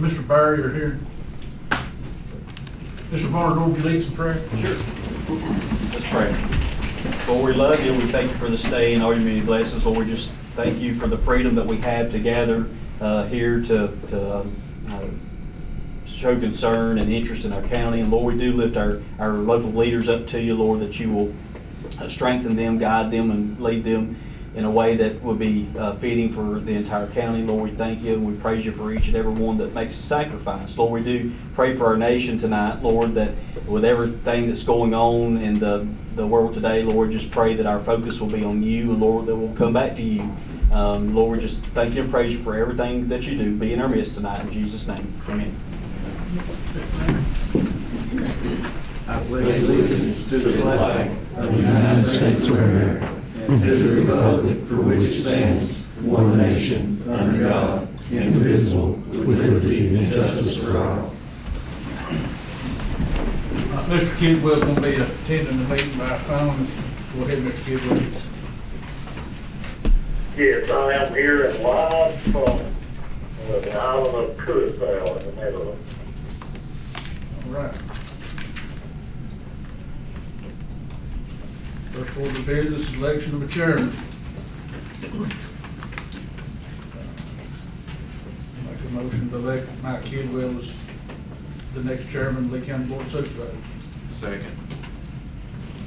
Mr. Barry are here. Mr. Varner, will you lead some prayer? Sure. Let's pray. Lord, we love you. We thank you for this day and all your many blessings. Lord, we just thank you for the freedom that we have to gather here to show concern and interest in our county. And Lord, we do lift our local leaders up to you, Lord, that you will strengthen them, guide them, and lead them in a way that will be fitting for the entire county. Lord, we thank you and we praise you for each and every one that makes a sacrifice. Lord, we do pray for our nation tonight, Lord, that with everything that's going on in the world today, Lord, just pray that our focus will be on you, and Lord, that we'll come back to you. Lord, we just thank you and praise you for everything that you do. Be in our midst tonight. In Jesus' name, amen. I pledge allegiance to the flag of the United States of America and to the republic for which it stands, one nation, under God, indivisible, with liberty and justice for all. Mr. Kidwell's going to be attending the meeting by phone. Go ahead, Mr. Kidwell. Yes, I am here and live from the island of Curaçao in the Netherlands. All right. First order of business is election of a chairman. Make a motion to elect Mike Kidwell as the next chairman of Lee County Board of Supervisors. Second.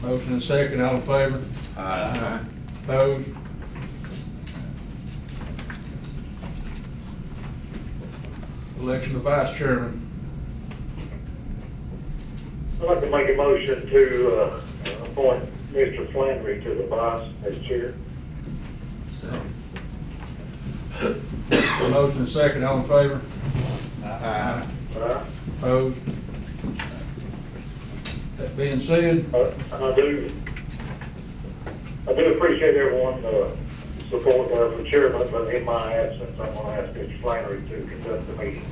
Motion and second, all in favor? Aye. Opposed? Election of vice chairman. I'd like to make a motion to appoint Mr. Flannery to the vice as chair. Second. Motion and second, all in favor? Aye. Opposed? That being said, And I do appreciate everyone support for chairman, but in my absence, I'm going to ask Mr. Flannery to conduct the meeting.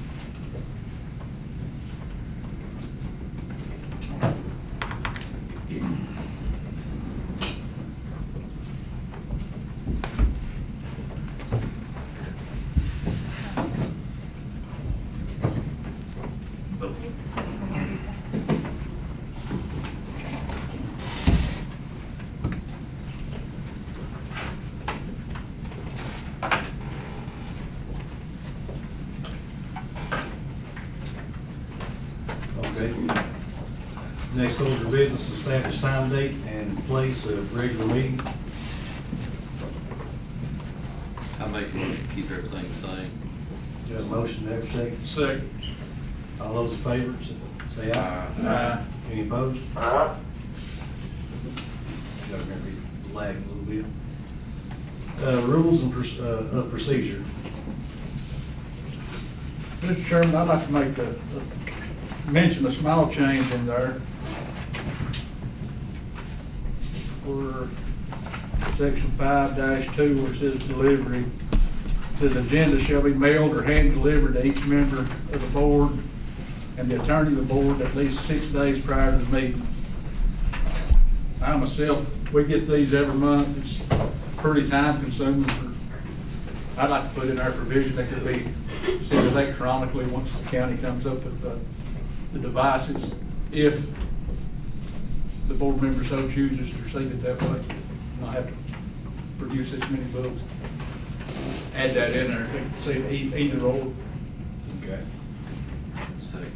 Okay. Next order of business, establish time, date, and place of regular meeting. I make a motion to keep everything the same. Got a motion there, second. second. All those in favor, say aye. Aye. Any opposed? Aye. Got to remember, he's lagging a little bit. Rules and of procedure. Mr. Chairman, I'd like to mention a small change in there. For section 5-2, where it says delivery, it says agenda shall be mailed or hand delivered to each member of the board and the attorney of the board at least 6 days prior to the meeting. I myself, we get these every month. It's pretty time consuming. I'd like to put in our provision that could be sent electronically once the county comes up with the devices, if the board member so chooses to receive it that way, not have to produce this many books. Add that in there, they can see it either or. Okay. Second.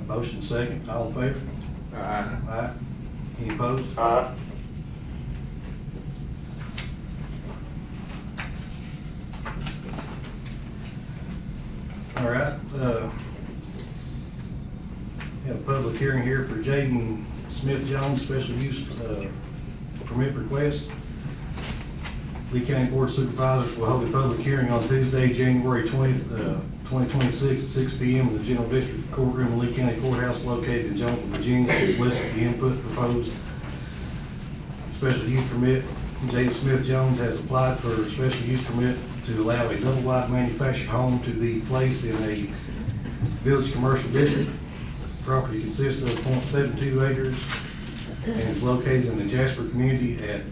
Motion second. All in favor? Aye. Aye. Any opposed? Aye. All right. Have a public hearing here for Jaden Smith-Jones, special use permit request. Lee County Board of Supervisors will hold a public hearing on Tuesday, January 20th, 2026 at 6 p.m. in the General District Courtroom in Lee County Courthouse located in Jonesville, Virginia, to solicit the input proposed special use permit. Jaden Smith-Jones has applied for a special use permit to allow a double-wide manufactured home to be placed in a village commercial district. Property consists of 0.72 acres and is located in the Jasper community at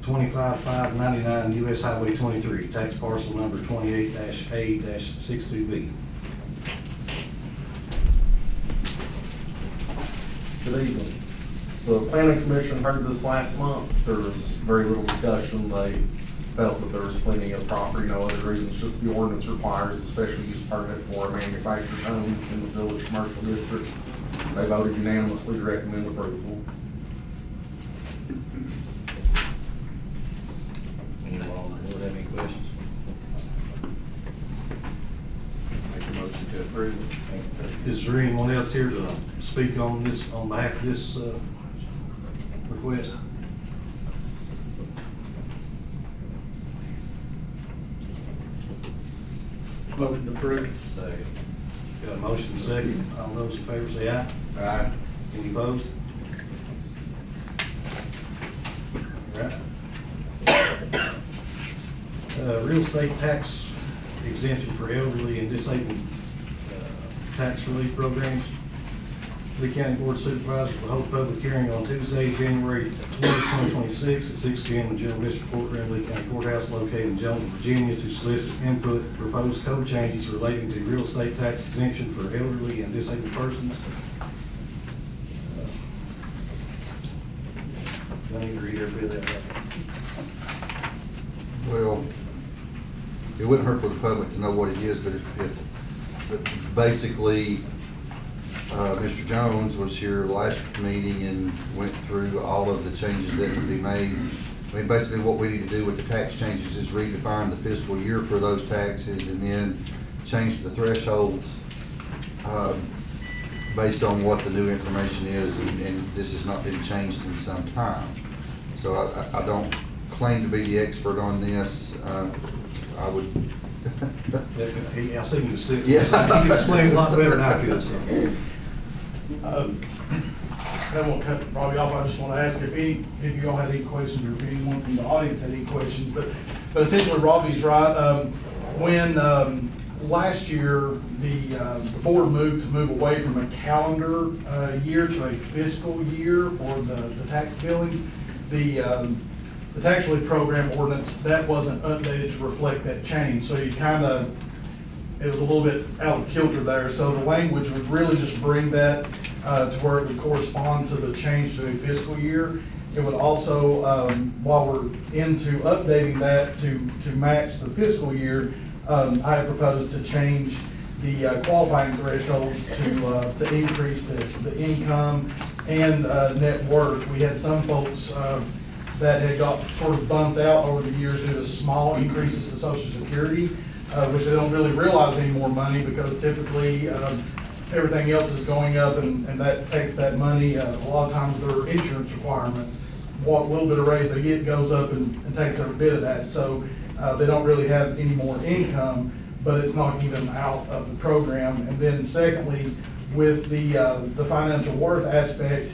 25599 US Highway 23, tax parcel number 28-A-62B. Good evening. The planning commission heard this last month. There was very little discussion. They felt that there was plenty of property, no other reasons, just the ordinance requires a special use permit for a manufactured home in the village commercial district. They voted unanimously to recommend approval. Anyone on the board have any questions? Make a motion to approve. Is there anyone else here to speak on this, on behalf of this request? Motion to approve. Second. Got a motion second. All those in favor say aye. Aye. Any opposed? All right. Real estate tax exemption for elderly and disabled tax relief programs. Lee County Board of Supervisors will hold a public hearing on Tuesday, January 20, 2026 at 6 p.m. in the General District Courtroom, Lee County Courthouse, located in Jonesville, Virginia, to solicit input, proposed code changes relating to real estate tax exemption for elderly and disabled persons. Do I need to read every bit of that? Well, it wouldn't hurt for the public to know what it is, but but basically, Mr. Jones was here last meeting and went through all of the changes that would be made. I mean, basically what we need to do with the tax changes is redefine the fiscal year for those taxes and then change the thresholds based on what the new information is, and this has not been changed in some time. So I don't claim to be the expert on this. I would. I see you sit. Yeah. You can explain it a lot better than I could, so. I won't cut it probably off. I just want to ask if you all had any questions, or if anyone from the audience had any questions. But essentially, Robbie's right. When last year the board moved away from a calendar year to a fiscal year for the tax billings, the tax relief program ordinance, that wasn't updated to reflect that change. So you kind of, it was a little bit out of kilter there. So the language would really just bring that to where it would correspond to the change to a fiscal year. It would also, while we're into updating that to match the fiscal year, I have proposed to change the qualifying thresholds to increase the income and net worth. We had some folks that had got sort of bumped out over the years due to small increases to Social Security, which they don't really realize any more money, because typically everything else is going up, and that takes that money. A lot of times their insurance requirement, what little bit of raise they get goes up and takes up a bit of that. So they don't really have any more income, but it's knocking them out of the program. And then secondly, with the financial worth aspect,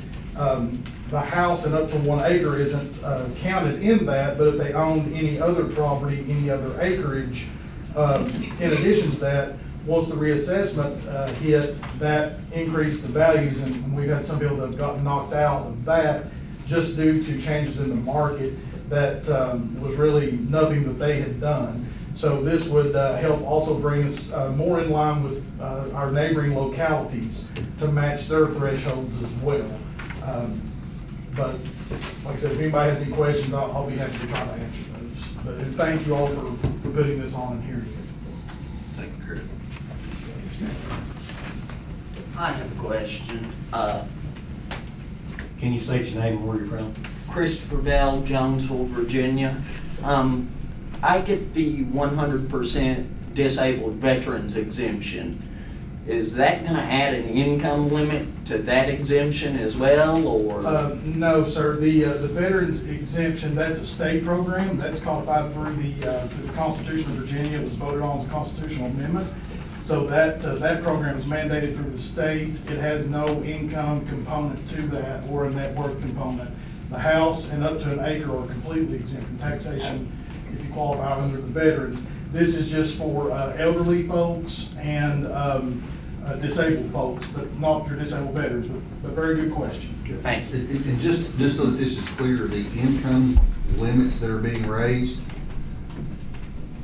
the house and up to 1 acre isn't counted in that, but if they owned any other property, any other acreage, in addition to that, once the reassessment hit, that increased the values, and we've had some people that have gotten knocked out of that just due to changes in the market that was really nothing that they had done. So this would help also bring us more in line with our neighboring localities to match their thresholds as well. But like I said, if anybody has any questions, I'll be happy to try to answer those. But thank you all for putting this on and hearing it. Thank you, Chris. I have a question. Can you state your name and where you're from? Christopher Bell, Jonesville, Virginia. I get the 100% disabled veterans exemption. Is that going to add an income limit to that exemption as well, or? No, sir. The veterans exemption, that's a state program. That's codified through the Constitution of Virginia. It was voted on as a constitutional amendment. So that program is mandated through the state. It has no income component to that or a net worth component. The house and up to 1 acre are completely exempt from taxation if you qualify under the veterans. This is just for elderly folks and disabled folks, but not your disabled veterans. But very good question. Thank you. And just so that this is clear, the income limits that are being raised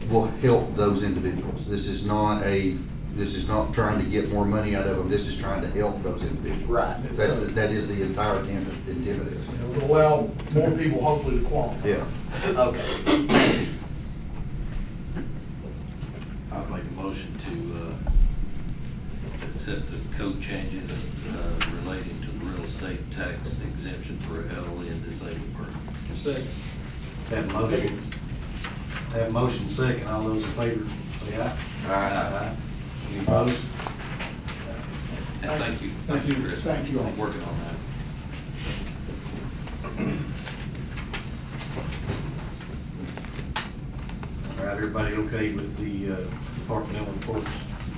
will help those individuals. This is not a This is not trying to get more money out of them, this is trying to help those individuals. Right. That is the entire intent of this. It would allow more people hopefully to qualify. Yeah. Okay. I'd make a motion to accept the code changes relating to the real estate tax exemption for elderly and disabled persons. Second. Have motion second, all those in favor, say aye. Aye. Any opposed? And thank you. Thank you. Chris. Thank you all. I'm working on that. All right, everybody okay with the departmental reports? Do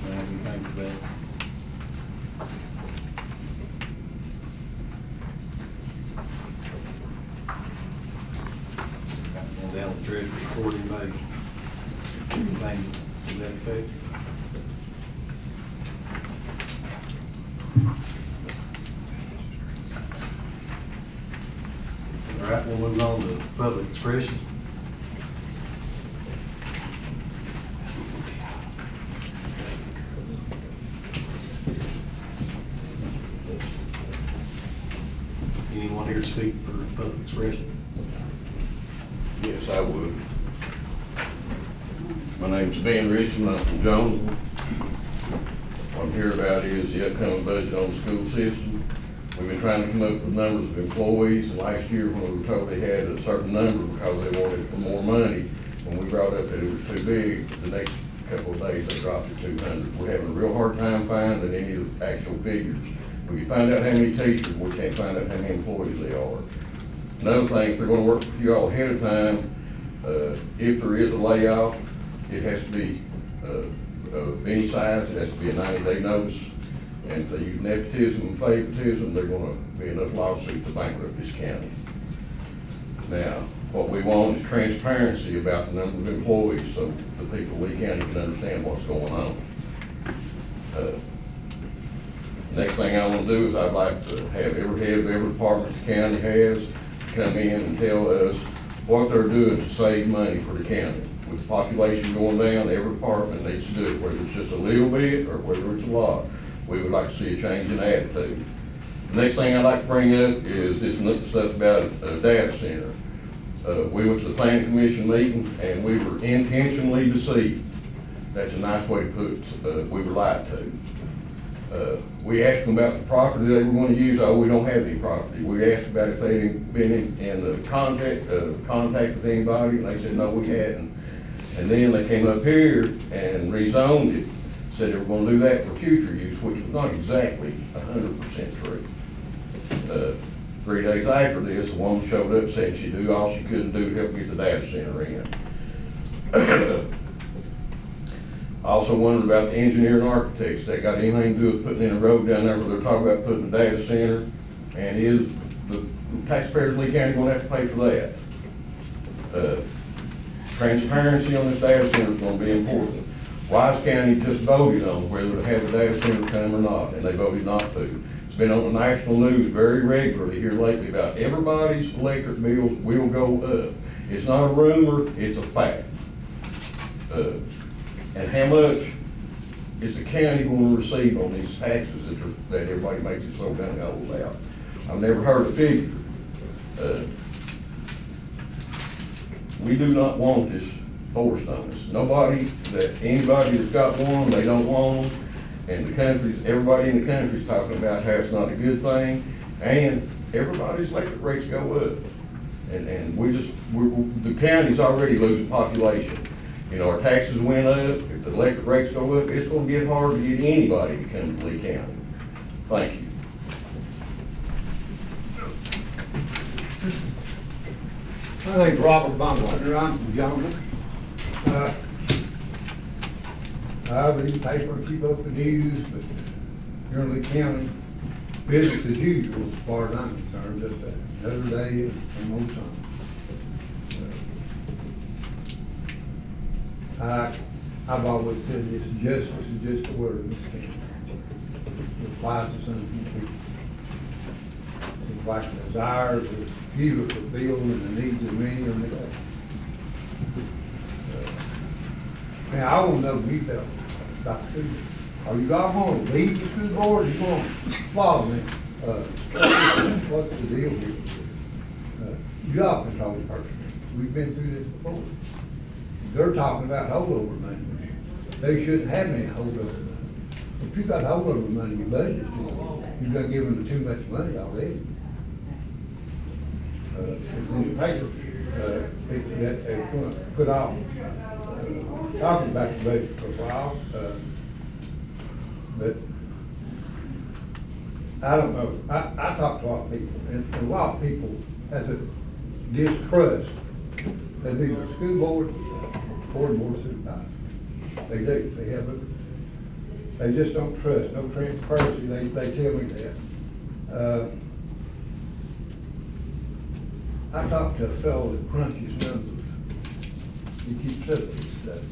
you have anything for that? Going down the treasurer's report, anybody? Anything to that effect? All right, we'll move on to public expression. Anyone here to speak for public expression? Yes, I would. My name's Ben Richmond, I'm from Jonesville. What I'm here about is the upcoming budget on the school system. We've been trying to come up with numbers of employees, and last year when we were told they had a certain number because they wanted for more money, when we brought up that it was too big, the next couple of days they dropped to 200. We're having a real hard time finding any of the actual figures. We can find out how many teachers, we can't find out how many employees they are. Another thing, if they're gonna work with you all ahead of time, if there is a layoff, it has to be of any size, it has to be a 90-day notice. And if they use nepotism and favoritism, they're gonna be enough lawsuits to bankrupt this county. Now, what we want is transparency about the number of employees so the people of Lee County can understand what's going on. Next thing I want to do is I'd like to have every head of every department the county has come in and tell us what they're doing to save money for the county. With the population going down, every department needs to do it, whether it's just a little bit or whether it's a lot. We would like to see a change in attitude. The next thing I'd like to bring up is this stuff about a data center. We went to the planning commission meeting and we were intentionally deceived. That's a nice way to put it. We were lied to. We asked them about the property they were going to use. Oh, we don't have any property. We asked about if they'd been in contact with anybody, and they said, no, we hadn't. And then they came up here and rezoned it, said they were going to do that for future use, which was not exactly 100% true. 3 days after this, the woman showed up saying she'd do all she could do to help get the data center in. I also wondered about the engineer and architects. That got anything to do with putting in a road down there where they're talking about putting a data center? And is the taxpayers of Lee County going to have to pay for that? Transparency on this data center is going to be important. Wise County just voted on whether to have the data center come or not, and they voted not to. It's been on the national news very regularly here lately about everybody's electric bills will go up. It's not a rumor, it's a fact. And how much is the county going to receive on these taxes that everybody makes it so dang old about? I've never heard a figure. We do not want this forced on us. Anybody that's got one, they don't want them. And everybody in the country is talking about how it's not a good thing. And everybody's electric rates go up. And the county's already losing population. You know, our taxes went up. If the electric rates go up, it's going to get hard to get anybody to come to Lee County. Thank you. My name's Robert Baumgartner. I'm from Jonesville. I read the paper, keep up the news, but here in Lee County, business as usual as far as I'm concerned, just another day and more time. I've always said this, justice is just a word in this county. It applies to some people. It's like the desires of few are fulfilled and the needs of many are neglected. Now, I want to know what you felt about the food. Are you all gonna leave the school board, or you gonna follow me? What's the deal here? You all control the purse. We've been through this before. They're talking about holdover money. They shouldn't have any holdover money. If you got holdover money in your budget, you've done given them too much money already. It's in the paper, they're going to put off, talking about the budget for a while, but I don't know. I talk to a lot of people, and a lot of people have a distrust of either the school board or the board of supervisors. They do. They have a, they just don't trust, no transparency. They tell me that. I talked to a fellow that crunches numbers. He keeps up with stuff.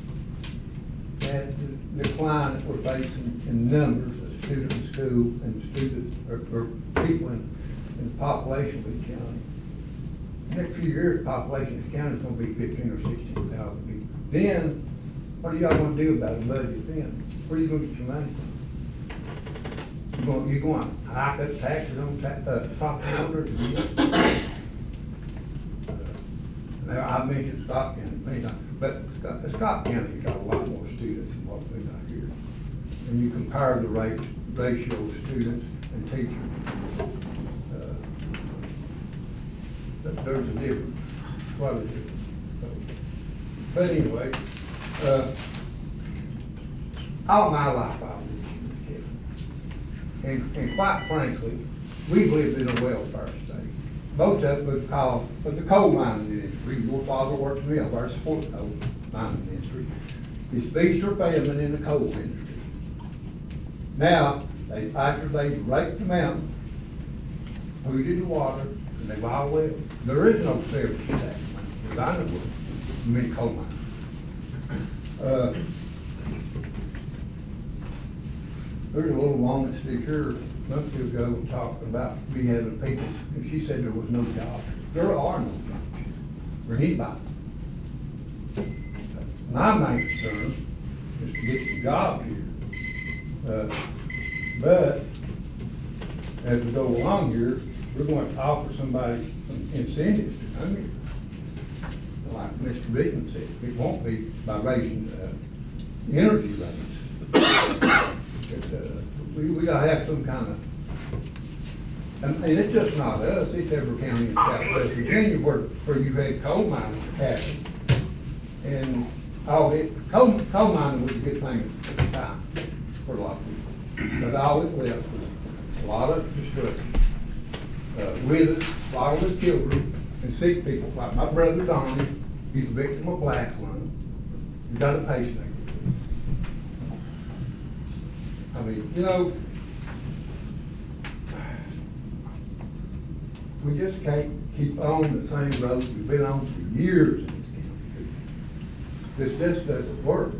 And the decline that we're facing in numbers of students in school and students or people in the population of the county. Next few years, the population of the county is going to be 15 or 16,000 people. Then, what are y'all going to do about the budget then? Where are you going to get your money from? You're going to hike up taxes on property owners again? Now, I mentioned Scott County many times, but Scott County's got a lot more students than what we got here. And you compare the ratio of students and teachers, there's a difference, quite a difference. But anyway, all my life I was a kid. And quite frankly, we've lived in a welfare state. Most of it was called the coal mining industry. Your father worked in the welfare support coal mining industry. His feast or famine in the coal industry. Now, after they raked the mountain, polluted the water, and they buy well. There is no service tax, because I know many coal mines. There's a little woman stick here a month ago talking about we having people, and she said there was no jobs. There are no jobs for anybody. My main concern is to get some jobs here. But as we go along here, we're going to offer somebody some incentives to come here. Like Mr. Bickman said, it won't be by raising energy rates. We gotta have some kind of, and it's just not us, it's every county in Southwest Virginia where you had coal mining happen. And all it, coal mining was a good thing at the time for a lot of people. But all it left was a lot of destruction. With us, a lot of the children and sick people, like my brother Donnie, he's a victim of black lung. He's got a pacemaker. I mean, you know, we just can't keep on the same road we've been on for years in this county. This just doesn't work.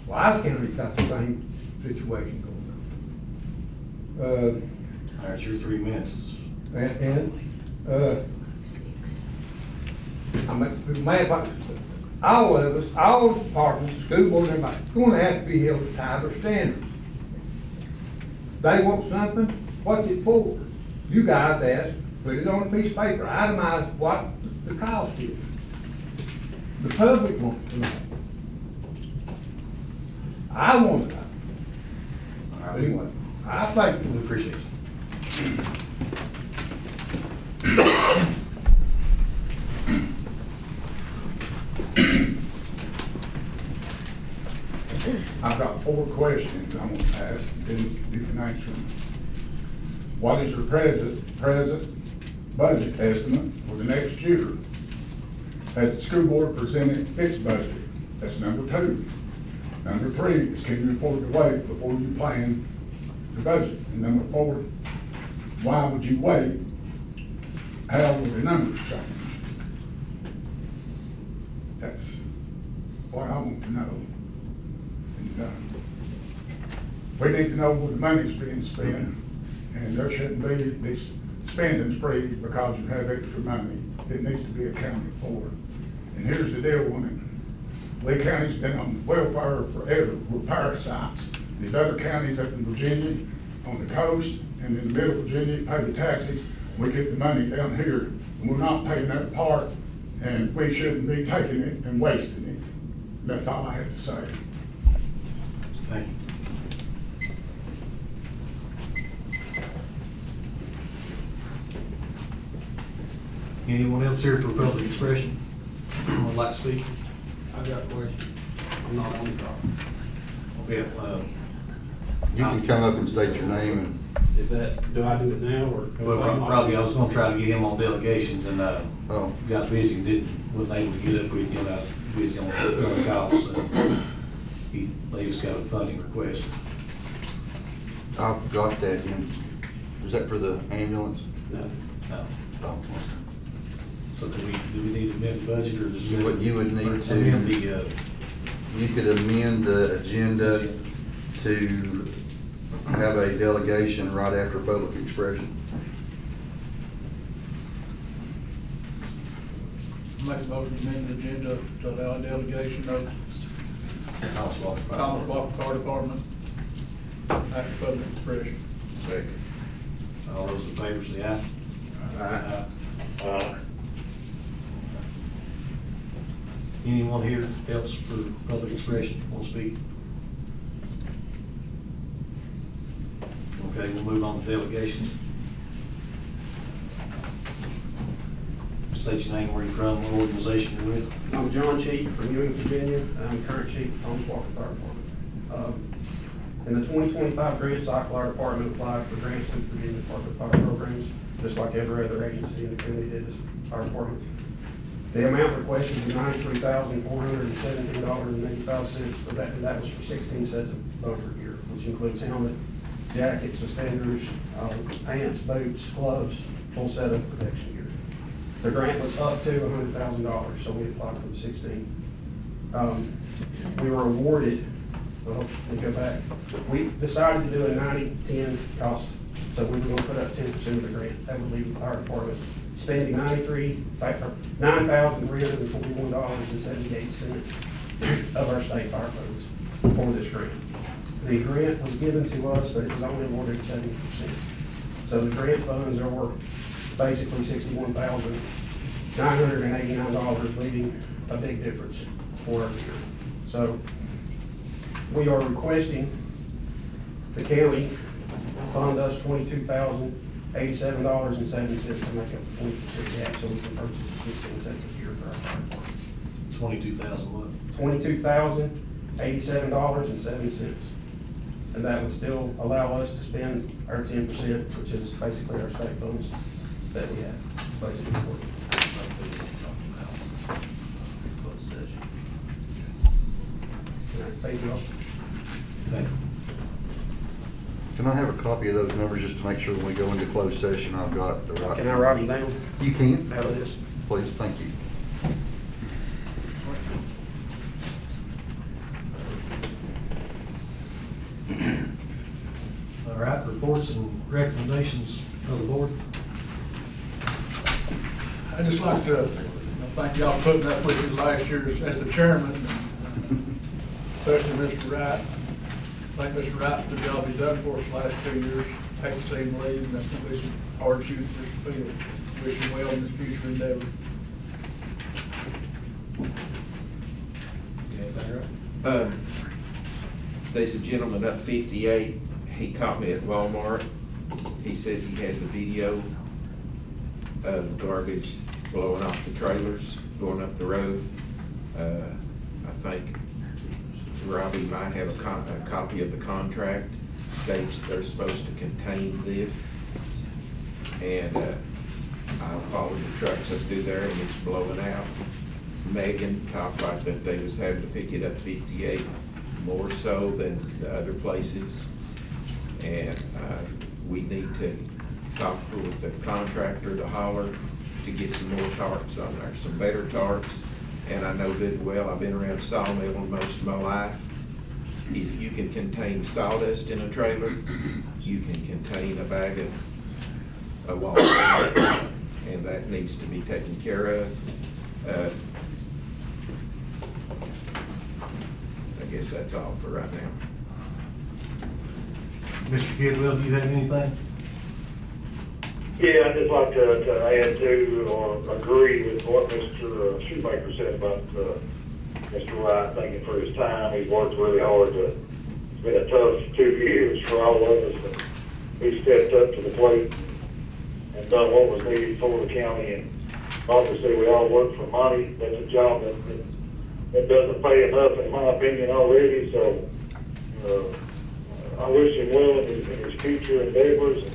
Wise County's got the same situation going on. All right, your 3 minutes. All of us, all the departments, school board, everybody, going to have to be held to tighter standards. They want something, what's it for? You guys ask, put it on a piece of paper, itemize what the cost is. The public wants to know. I want to know. All right. Anyway, I thank you. We appreciate you. I've got 4 questions I'm going to ask, then you can answer them. What is your present budget estimate for the next year? Has the school board presented its budget? That's number 2. Number 3 is, can you afford to wait before you plan the budget? And number 4, why would you wait? How will the numbers change? That's what I want to know. And, we need to know where the money's being spent, and there shouldn't be this spending spree because you have extra money. It needs to be accounted for. And here's the deal, woman. Lee County's been on welfare forever. We're parasites. these other counties up in Virginia, on the coast, and in the middle of Virginia, pay the taxes. We get the money down here, and we're not paying that part, and we shouldn't be taking it and wasting it. That's all I have to say. Thank you. Anyone else here for public expression? Would like to speak? I got a question. I'm not on the call. Yeah, You can come up and state your name and Is that, do I do it now, or? well, probably, I was gonna try to get him on delegations and, Oh. got busy and wasn't able to get up with him, I was busy on the call, so they just got a funding request. I've got that in. Was that for the ambulance? No. No. Oh, So do we need to amend the budget or just? You would need to. Amend the, You could amend the agenda to have a delegation right after public expression. Make a motion to amend the agenda to allow a delegation of Thomas Walker Fire Department after public expression. Second. all those in favor say aye. Aye. Anyone here else for public expression want to speak? Okay, we'll move on to delegations. State your name, where you're from, what organization you're with. I'm John Cheek from Ewing, Virginia. I'm current chief of Thomas Walker Fire Department. In the 2025 grants, our fire department applied for grants through the Virginia Department of Fire Programs, just like every other agency in the community did as fire departments. The amount requested was $93,417.85, but that was for 16 sets of bumper gear, which includes helmet, jacket, suspenders, pants, boots, gloves, full set of protection gear. The grant was up to $100,000, so we applied for the 16. We were awarded, well, let me go back. We decided to do a 90-10 cost, so we were going to put up 10% of the grant. That would leave the fire department spending $9,341.78 of our state fire funds for this grant. The grant was given to us, but it was only awarded 70%. So the grant funds are worth basically $61,989, leaving a big difference for our year. So we are requesting the county fund us $22,087.07 to make up the 20% gap, so we can purchase 16 sets of gear for our fire department. 22,000 what? $22,087.07. And that would still allow us to spend our 10%, which is basically our state funds that we have. Basically, Closed session. thank you all. Thank you. Can I have a copy of those numbers just to make sure when we go into closed session, I've got the right? Can I write them down? You can. Out of this? Please, thank you. All right, reports and recommendations of the board. I'd just like to thank y'all for putting up with me last year as the chairman, especially Mr. Wright. Thank Mr. Wright for the job he's done for us the last 2 years. Hate to see him leave, and that's gonna be some hard shoes for us to fill. Wish him well in his future endeavor. There's a gentleman up 58, he caught me at Walmart. He says he has a video of garbage blowing off the trailers, going up the road. I think Robbie might have a copy of the contract, states they're supposed to contain this. And I followed the trucks up through there and it's blowing out. Megan talked like that they was having to pick it up 58 more so than the other places. And we need to talk with the contractor to holler to get some more tarps on there, some better tarps. And I know good and well, I've been around sawmilling most of my life. If you can contain sawdust in a trailer, you can contain a bag of water. And that needs to be taken care of. I guess that's all for right now. Mr. Kidwell, do you have anything? Yeah, I'd just like to add to or agree with what Mr. Shoemaker said about Mr. Wright. Thank him for his time. He's worked really hard. It's been a tough 2 years for all of us. And he stepped up to the plate and done what was needed for the county. And obviously, we all work for money. That's a job that doesn't pay enough, in my opinion, already. So I wish him well in his future endeavors.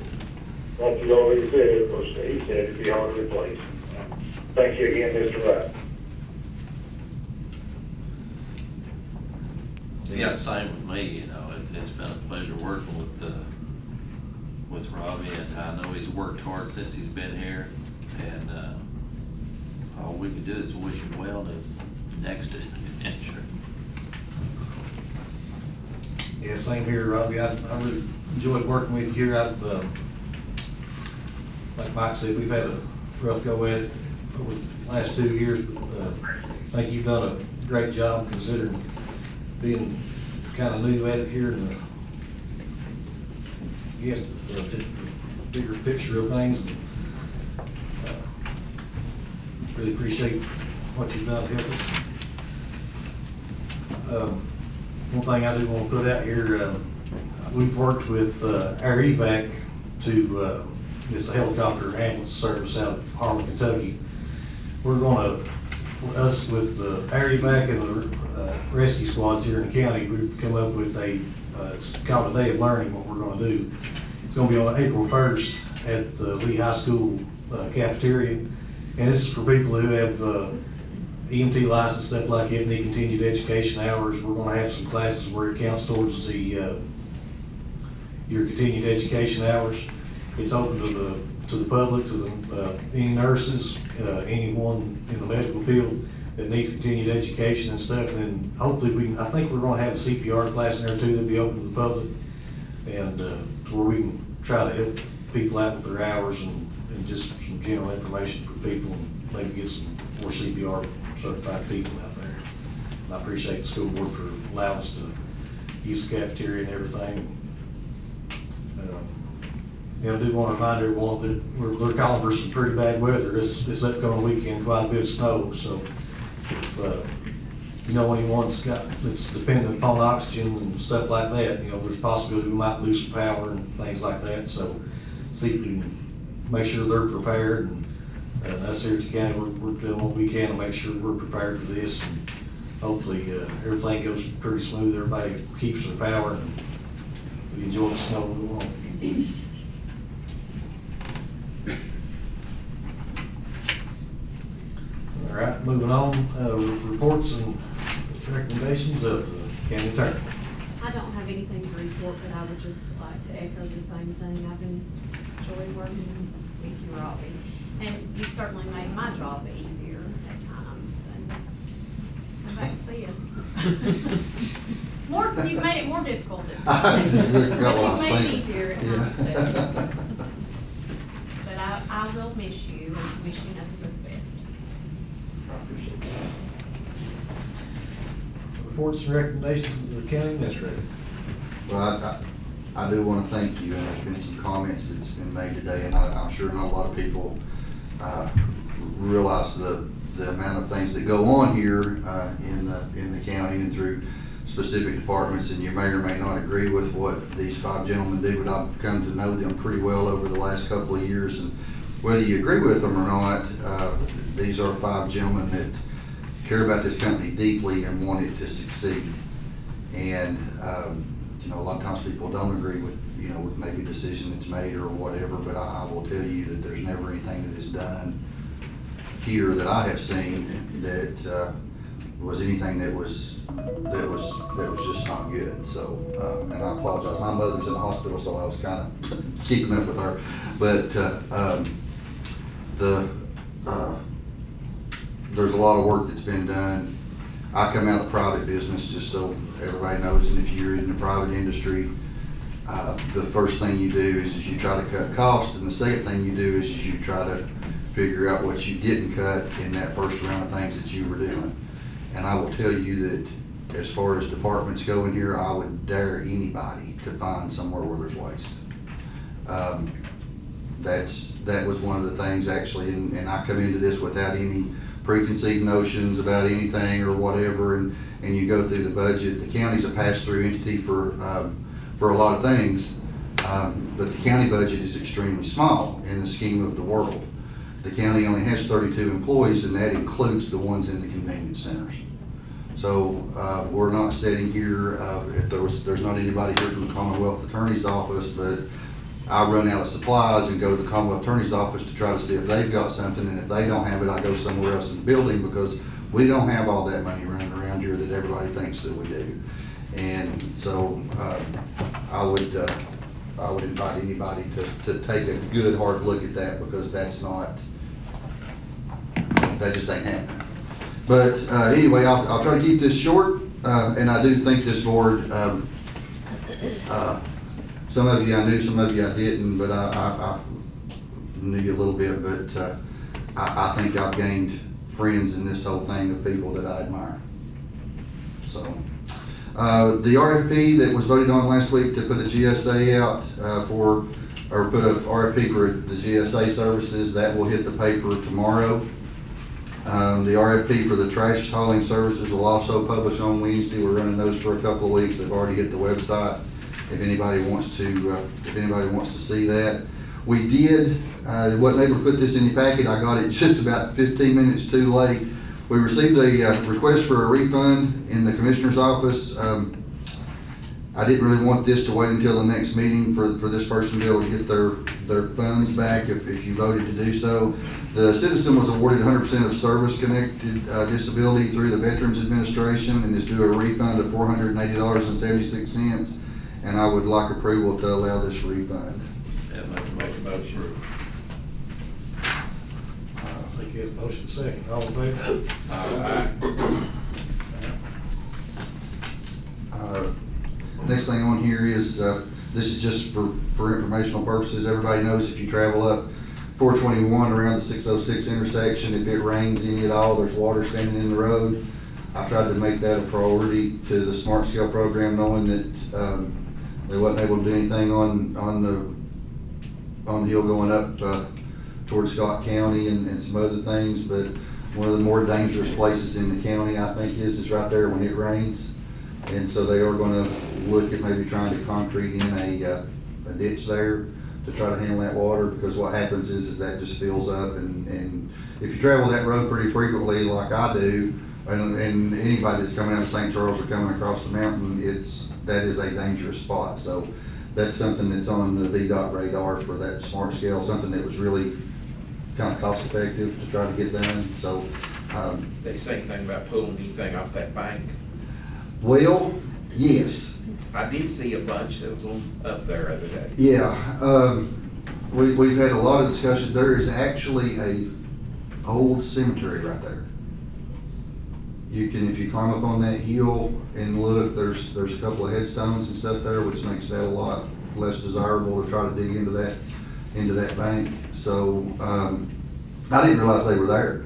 Like you already said, of course, he said it'd be hard to replace. Thank you again, Mr. Wright. Yeah, same with me, it's been a pleasure working with Robbie, and I know he's worked hard since he's been here, and all we can do is wish him well in his next adventure. Yeah, same here, Robbie. I really enjoyed working with you here. Like Mike said, we've had a rough go at it over the last 2 years, but I think you've done a great job considering being kind of new at it here, and yes, the bigger picture of things. Really appreciate what you've done to help us. One thing I do want to put out here, we've worked with Air Evac to it's a helicopter ambulance service out of Harlan, Kentucky. We're going to, us with the Air Evac and the rescue squads here in the county, we've come up with it's called a day of learning, what we're going to do. It's going to be on April 1st at the Lee High School cafeteria. And this is for people who have EMT license, stuff like that, need continued education hours. We're going to have some classes where it counts towards the your continued education hours. It's open to the public, to any nurses, anyone in the medical field that needs continued education and stuff. And then hopefully I think we're going to have a CPR class in there too that'll be open to the public, and to where we can try to help people out with their hours and just some general information for people, and maybe get some more CPR certified people out there. And I appreciate the school board for allowing us to use the cafeteria and everything. I do want to remind everyone that we're calling for some pretty bad weather this upcoming weekend, quite a bit of snow. So if you know anyone that's dependent upon oxygen and stuff like that, there's a possibility we might lose some power and things like that. So see if we can make sure they're prepared, and us here at the county, we're doing what we can to make sure we're prepared for this. And hopefully everything goes pretty smooth. Everybody keeps their power, and we enjoy the snow we want. All right, moving on, reports and recommendations of the county attorney. I don't have anything to report, but I would just like to echo the same thing. I've enjoyed working with you, Robbie, and you've certainly made my job easier at times. And come back and see us. You've made it more difficult at times, but you've made it easier at times too. But I will miss you and wish you nothing but the best. Reports and recommendations of the county administrator. Well, I do want to thank you, and there's been some comments that's been made today, and I'm sure not a lot of people realize the amount of things that go on here in the county and through specific departments, and you may or may not agree with what these 5 gentlemen do, but I've come to know them pretty well over the last couple of years, and whether you agree with them or not, these are 5 gentlemen that care about this company deeply and want it to succeed. And a lot of times people don't agree with with maybe a decision that's made or whatever, but I will tell you that there's never anything that is done here that I have seen that was anything that was just not good. So and I apologize. My mother's in the hospital, so I was kind of keeping up with her. But there's a lot of work that's been done. I come out of the private business, just so everybody knows, and if you're in the private industry, the first thing you do is you try to cut costs, and the second thing you do is you try to figure out what you didn't cut in that first round of things that you were doing. And I will tell you that as far as departments go in here, I would dare anybody to find somewhere where there's waste. That was one of the things actually, and I come into this without any preconceived notions about anything or whatever, and you go through the budget. The county's a pass-through entity for a lot of things, but the county budget is extremely small in the scheme of the world. The county only has 32 employees, and that includes the ones in the convenience centers. So we're not sitting here, if there's not anybody here from the Commonwealth Attorney's Office, but I run out of supplies and go to the Commonwealth Attorney's Office to try to see if they've got something, and if they don't have it, I go somewhere else in the building, because we don't have all that money running around here that everybody thinks that we do. And so I would invite anybody to take a good hard look at that, because that just ain't happening. But anyway, I'll try to keep this short, and I do think this board, some of you I knew, some of you I didn't, but I knew you a little bit, but I think I've gained friends in this whole thing of people that I admire. So the RFP that was voted on last week to put a GSA out put a RFP for the GSA services, that will hit the paper tomorrow. The RFP for the trash hauling services will also publish on Wednesday. We're running those for a couple of weeks. They've already hit the website. If anybody wants to see that. We did, wasn't able to put this in your packet. I got it just about 15 minutes too late. We received a request for a refund in the Commissioner's office. I didn't really want this to wait until the next meeting for this person to be able to get their funds back if you voted to do so. The citizen was awarded 100% of service-connected disability through the Veterans Administration and is due a refund of $480.76. And I would like approval to allow this refund. Yeah, make a motion. I think you have a motion second. All in favor? Next thing on here is, this is just for informational purposes. Everybody knows if you travel up 421 around the 606 intersection, if it rains any at all, there's water standing in the road. I tried to make that a priority to the Smart Scale program, knowing that they wasn't able to do anything on the hill going up towards Scott County and some other things, but one of the more dangerous places in the county, I think, is right there when it rains. And so they are going to look at maybe trying to concrete in a ditch there to try to handle that water, because what happens is that just fills up, and if you travel that road pretty frequently like I do, and anybody that's coming out of St. Charles or coming across the mountain, that is a dangerous spot. So that's something that's on the VDOT radar for that Smart Scale, something that was really kind of cost effective to try to get done. So They say anything about pulling anything off that bank? Well, yes. I did see a bunch that was up there the other day. Yeah, we've had a lot of discussion. There is actually a old cemetery right there. If you climb up on that hill and look, there's a couple of headstones and stuff there, which makes that a lot less desirable to try to dig into that bank. So I didn't realize they were there,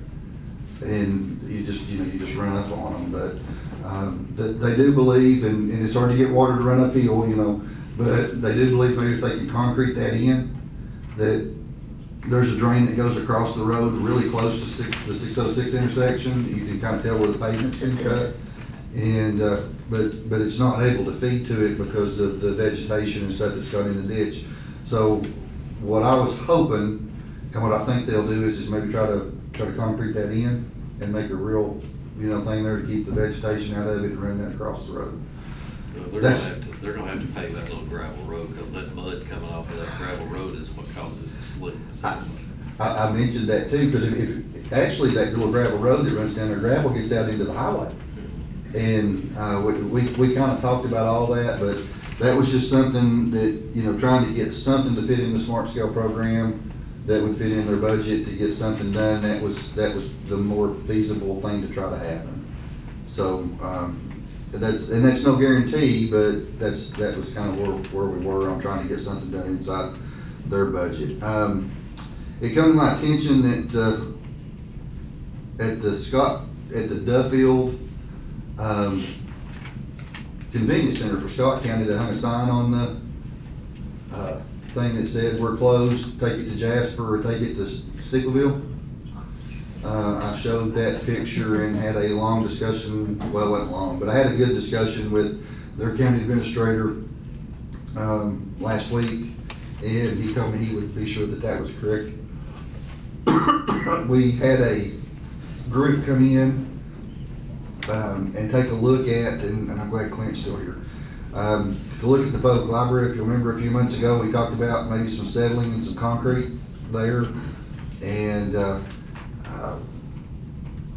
and you just run up on them. But they do believe, and it's hard to get water to run uphill, but they do believe maybe if they can concrete that in, that there's a drain that goes across the road really close to the 606 intersection. You can kind of tell where the pavement's been cut, and but it's not able to feed to it because of the vegetation and stuff that's got in the ditch. So what I was hoping, and what I think they'll do is maybe try to concrete that in and make a real thing there to keep the vegetation out of it and run that across the road. They're gonna have to pave that little gravel road, because that mud coming off of that gravel road is what causes the slip. I mentioned that too, because if actually that little gravel road that runs down there, gravel gets out into the highway. And we kind of talked about all that, but that was just something that, trying to get something to fit in the Smart Scale program that would fit in their budget to get something done, that was the more feasible thing to try to happen. So, that's no guarantee, but that was kind of where we were on trying to get something done inside their budget. It come to my attention that at the Duffield convenience center for Scott County. They hung a sign on the, thing that said, we're closed, take it to Jasper or take it to Stickleville. I showed that picture and had a long discussion, well, it wasn't long, but I had a good discussion with their county administrator, last week, and he told me he would be sure that that was correct. We had a group come in, and take a look at, and I'm glad Clint's still here, to look at the public library. If you remember a few months ago, we talked about maybe some settling and some concrete there, and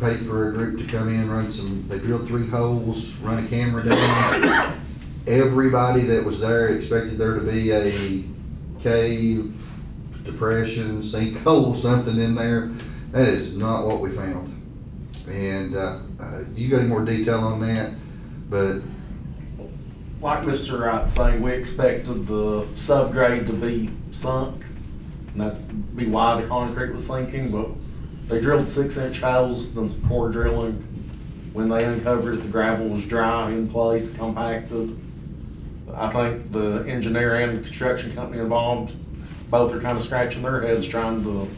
paid for a group to come in, they drilled 3 holes, run a camera down. Everybody that was there expected there to be a cave, depression, sinkhole, something in there. That is not what we found. And you got any more detail on that? But Like Mr. Wright's saying, we expected the subgrade to be sunk, and that'd be why the concrete was sinking, but they drilled 6-inch holes, done some core drilling. When they uncovered it, the gravel was dry, in place, compacted. I think the engineer and the construction company involved, both are kind of scratching their heads trying to,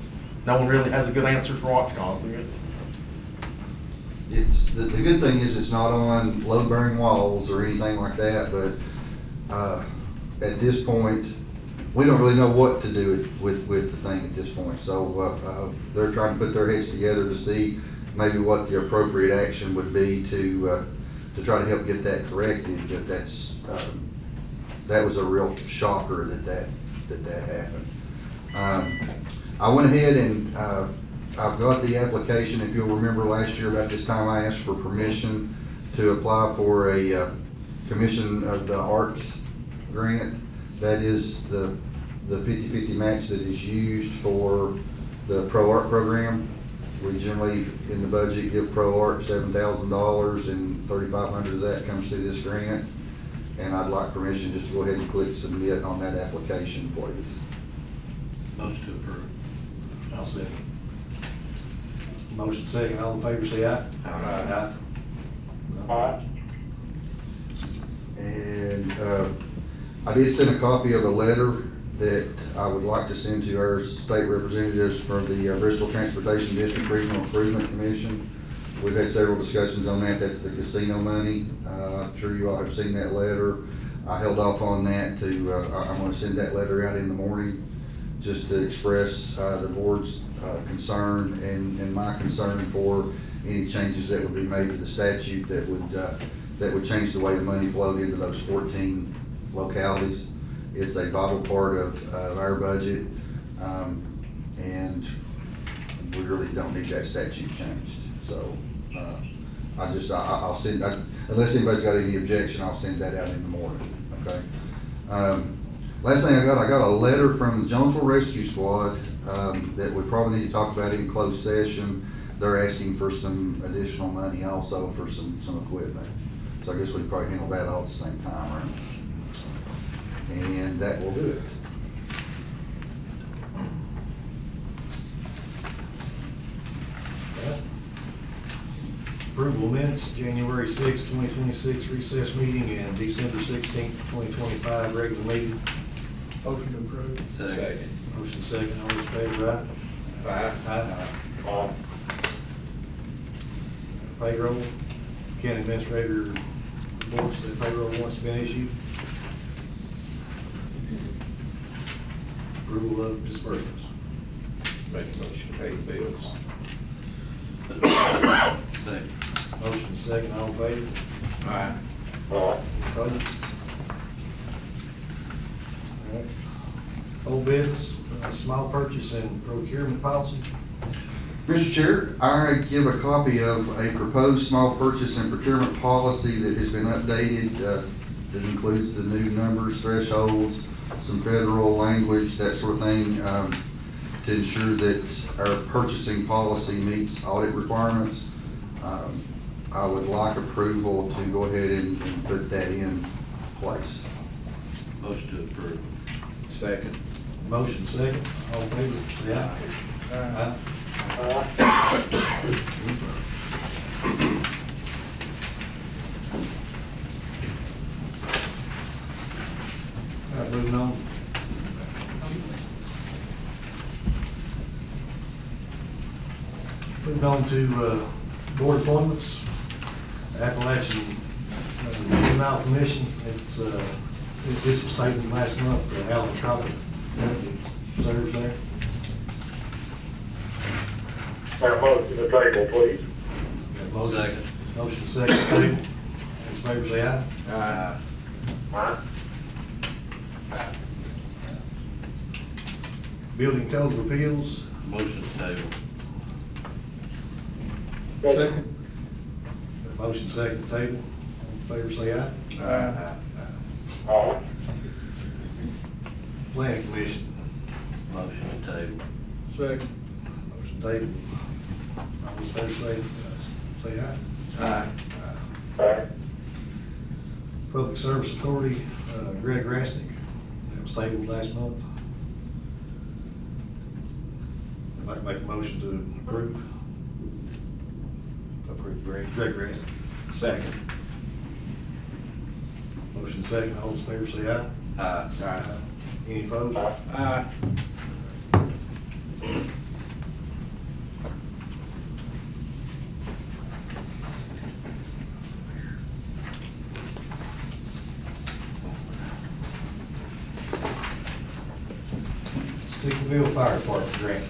no one really has a good answer for what's causing it. it's, the good thing is it's not on load-bearing walls or anything like that, but at this point, we don't really know what to do with the thing at this point. So they're trying to put their heads together to see maybe what the appropriate action would be to try to help get that corrected. But that was a real shocker that happened. I went ahead and I've got the application. If you'll remember last year about this time, I asked for permission to apply for a Commission of the Arts grant. That is the 50/50 match that is used for the Pro Art program. We generally, in the budget, give Pro Art $7,000, and $3,500 of that comes through this grant. And I'd like permission just to go ahead and click submit on that application, please. Motion to approve. I'll second. Motion second, all in favor say aye. Aye. Aye. And I did send a copy of a letter that I would like to send to our state representatives from the Bristol Transportation District Regional Improvement Commission. We've had several discussions on that. That's the casino money. I'm sure you all have seen that letter. I held off on that to, I'm going to send that letter out in the morning just to express the board's concern and my concern for any changes that would be made to the statute that would change the way the money flowed into those 14 localities. It's a vital part of our budget, and we really don't need that statute changed. So I'll send, unless anybody's got any objection, I'll send that out in the morning, okay? Last thing I got a letter from the Jonesville Rescue Squad that we probably need to talk about in closed session. They're asking for some additional money also for some equipment. So I guess we can probably handle that all at the same time, right? And that will do it. Approval of minutes, January 6, 2026 recess meeting and December 16th, 2025 regular meeting. Motion to approve. Second. Motion second, all those in favor, aye? Aye. Aye. Payroll, county administrator reports that payroll warrants have been issued. Approval of disbursements. Make a motion to pay the bills. Second. Motion second, all in favor? Aye. Aye. Opposed? All right. Old business, small purchase and procurement policy. Mr. Chair, I give a copy of a proposed small purchase and procurement policy that has been updated, that includes the new numbers, thresholds, some federal language, that sort of thing, to ensure that our purchasing policy meets audit requirements. I would like approval to go ahead and put that in place. Motion to approve. Second. Motion second, all in favor, say aye. Aye. on. Moving on to board appointments. Appalachian Juvenile Commission, this was taken last month, Alan Crockett serves there. Motion to table, please. Motion- Second. Motion second, table. Those in favor say aye. Aye. Building Code of Appeals. Motion to table. Second. Motion second, table. All in favor say aye. Aye. Planning Commission. Motion to table. Second. Motion table. All in favor say aye. Aye. Public Service Authority, Greg Rasnick. That was tabled last month. I'd like to make a motion to approve. Approve Greg. Greg Rasnick. Second. Motion second, all in favor say aye. Aye. Any opposed? Aye. Stickerville Fire Department grant.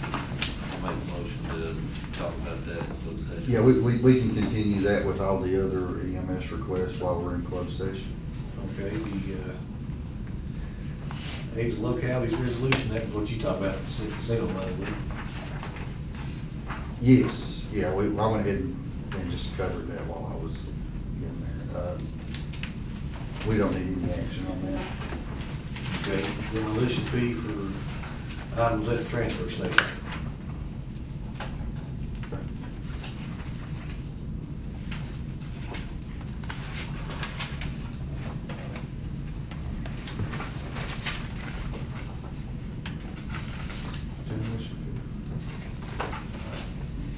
I'll make a motion to talk about that in closed session. Yeah, we can continue that with all the other EMS requests while we're in closed session. Okay, the age of localities resolution, that was what you talked about, single money, wasn't it? Yes, yeah, I went ahead and just covered that while I was in there. We don't need any action on that. Okay, demolition fee for items at the transfer station.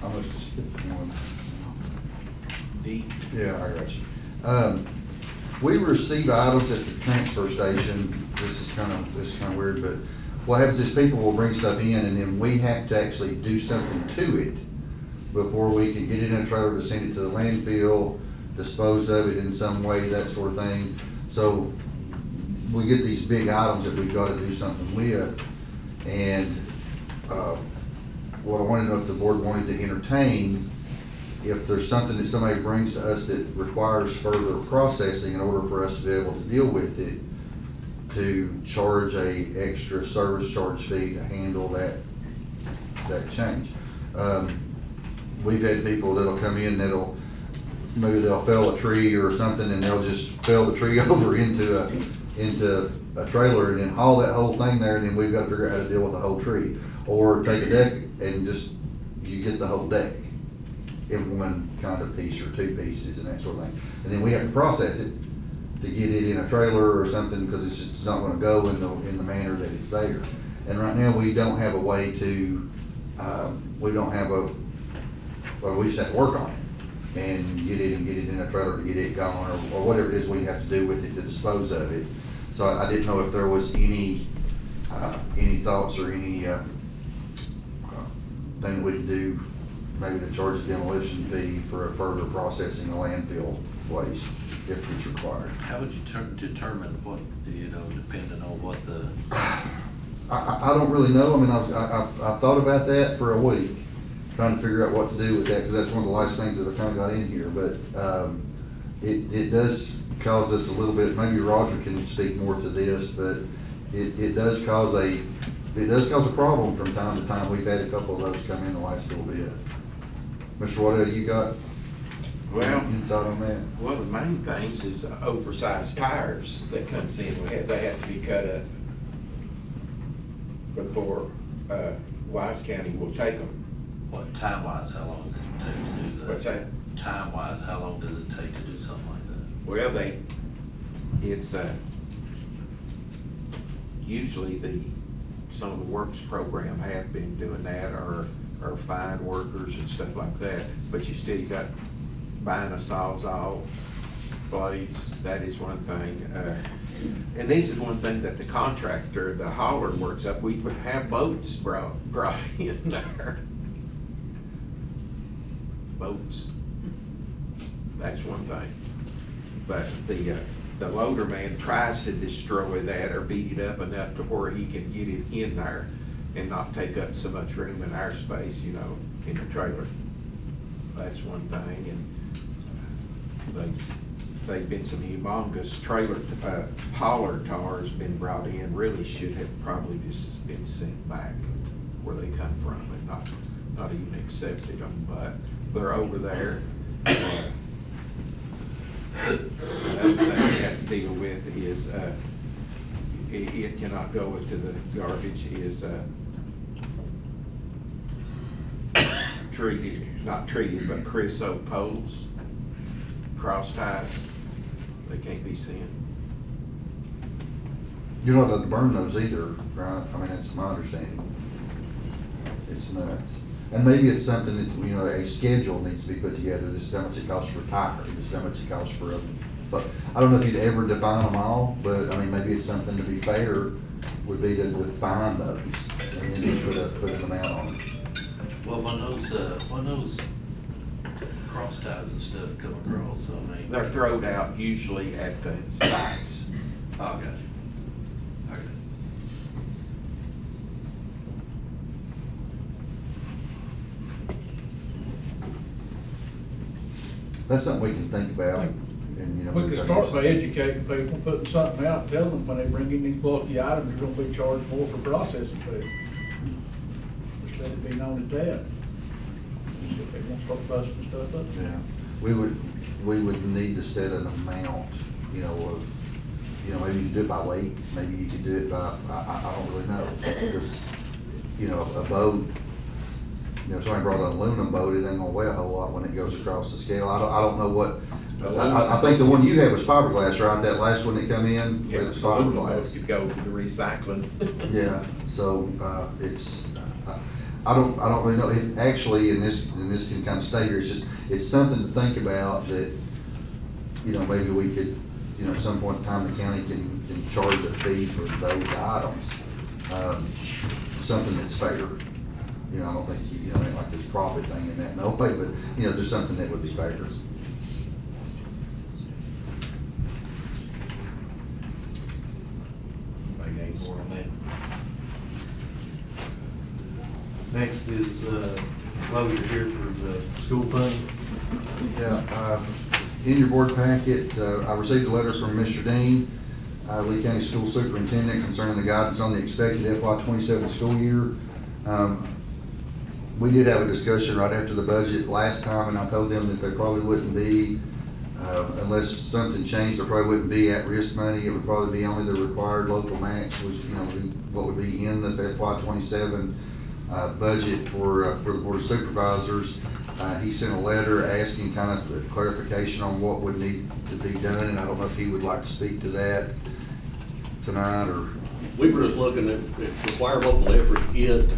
How much does one? D. Yeah, I got you. We receive items at the transfer station. This is kind of weird, but what happens is people will bring stuff in and then we have to actually do something to it before we can get it in a trailer to send it to the landfill, dispose of it in some way, that sort of thing. So we get these big items that we've got to do something with. And what I want to know if the board wanted to entertain, if there's something that somebody brings to us that requires further processing in order for us to be able to deal with it, to charge a extra service charge fee to handle that change. We've had people that'll come in maybe they'll fell a tree or something and they'll just fell the tree over into a trailer and then haul that whole thing there, and then we've got to figure out how to deal with the whole tree. Or take a deck and you get the whole deck in one kind of piece or two pieces and that sort of thing. And then we have to process it to get it in a trailer or something, because it's just not gonna go in the manner that it's there. And right now, we don't have a way to, we just have to work on it and get it in a trailer to get it gone, or whatever it is we have to do with it to dispose of it. So I didn't know if there was any thoughts or any thing we could do, maybe to charge a demolition fee for a further processing a landfill waste if it's required. How would you determine what, depending on what the? I don't really know. I mean, I've thought about that for a week, trying to figure out what to do with that, because that's one of the last things that I kind of got in here. But it does cause us a little bit, maybe Roger can speak more to this, but it does cause a problem from time to time. We've had a couple of those come in the last little bit. Mr. Waddell, you got insight on that? Well, the main things is oversized tires that comes in. They have to be cut up before Wise County will take them. What, time-wise, how long does it take to do that? What's that? Time-wise, how long does it take to do something like that? Well, it's usually some of the works program have been doing that, or find workers and stuff like that. But you still got buying a sawzall, blades. That is one thing. And this is one thing that the contractor, the hauler works up, we would have boats brought in there. Boats. That's one thing. But the loader man tries to destroy that or beat it up enough to where he can get it in there and not take up so much room in our space, you know, in the trailer. That's one thing. And they've been some humongous trailer, hauler tars been brought in, really should have probably just been sent back where they come from and not even accepted them, but they're over there. Another thing we have to deal with is, it cannot go into the garbage is, not treated, but creosote poles, cross ties, they can't be sent. You're not allowed to burn those either, right? I mean, that's my understanding. It's nuts. And maybe it's something that, you know, a schedule needs to be put together. This is how much it costs for a tire, this is how much it costs for a, but I don't know if you'd ever define them all, but I mean, maybe it's something to be fair would be to define those and then just put an amount on it. Well, when those cross ties and stuff come across, I mean. They're thrown out usually at the sites. Oh, I got you. I got you. That's something we can think about, and, you know. We could start by educating people, putting something out, telling them when they bring in these bulky items, they're gonna be charged more for processing fee. Just let it be known at that. If they won't start busting stuff up. Yeah, we would need to set an amount, you know, of, you know, maybe you could do it by weight, maybe you could do it by, I don't really know. Because, you know, a boat, you know, if somebody brought an aluminum boat, it ain't gonna weigh a whole lot when it goes across the scale. I don't know what, I think the one you had was fiberglass, right? That last one that come in, it was fiberglass. Could go to the recycling. Yeah, so, it's, I don't really know. It actually, and this can kind of stay here, it's something to think about that, you know, maybe we could, you know, at some point in time, the county can charge a fee for those items. Something that's fair. You know, I don't think, you know, like this profit thing in that, no way, but, you know, just something that would be fair. Next is closure here for the school fund. Yeah, in your board packet, I received a letter from Mr. Dean, Lee County School Superintendent, concerning the guidance on the expected FY27 school year. We did have a discussion right after the budget last time, and I told them that there probably wouldn't be, unless something changed, there probably wouldn't be at-risk money. It would probably be only the required local match, which, you know, what would be in the FY27 budget for the Board of Supervisors. He sent a letter asking kind of a clarification on what would need to be done, and I don't know if he would like to speak to that tonight, or. We were just looking at require local efforts, if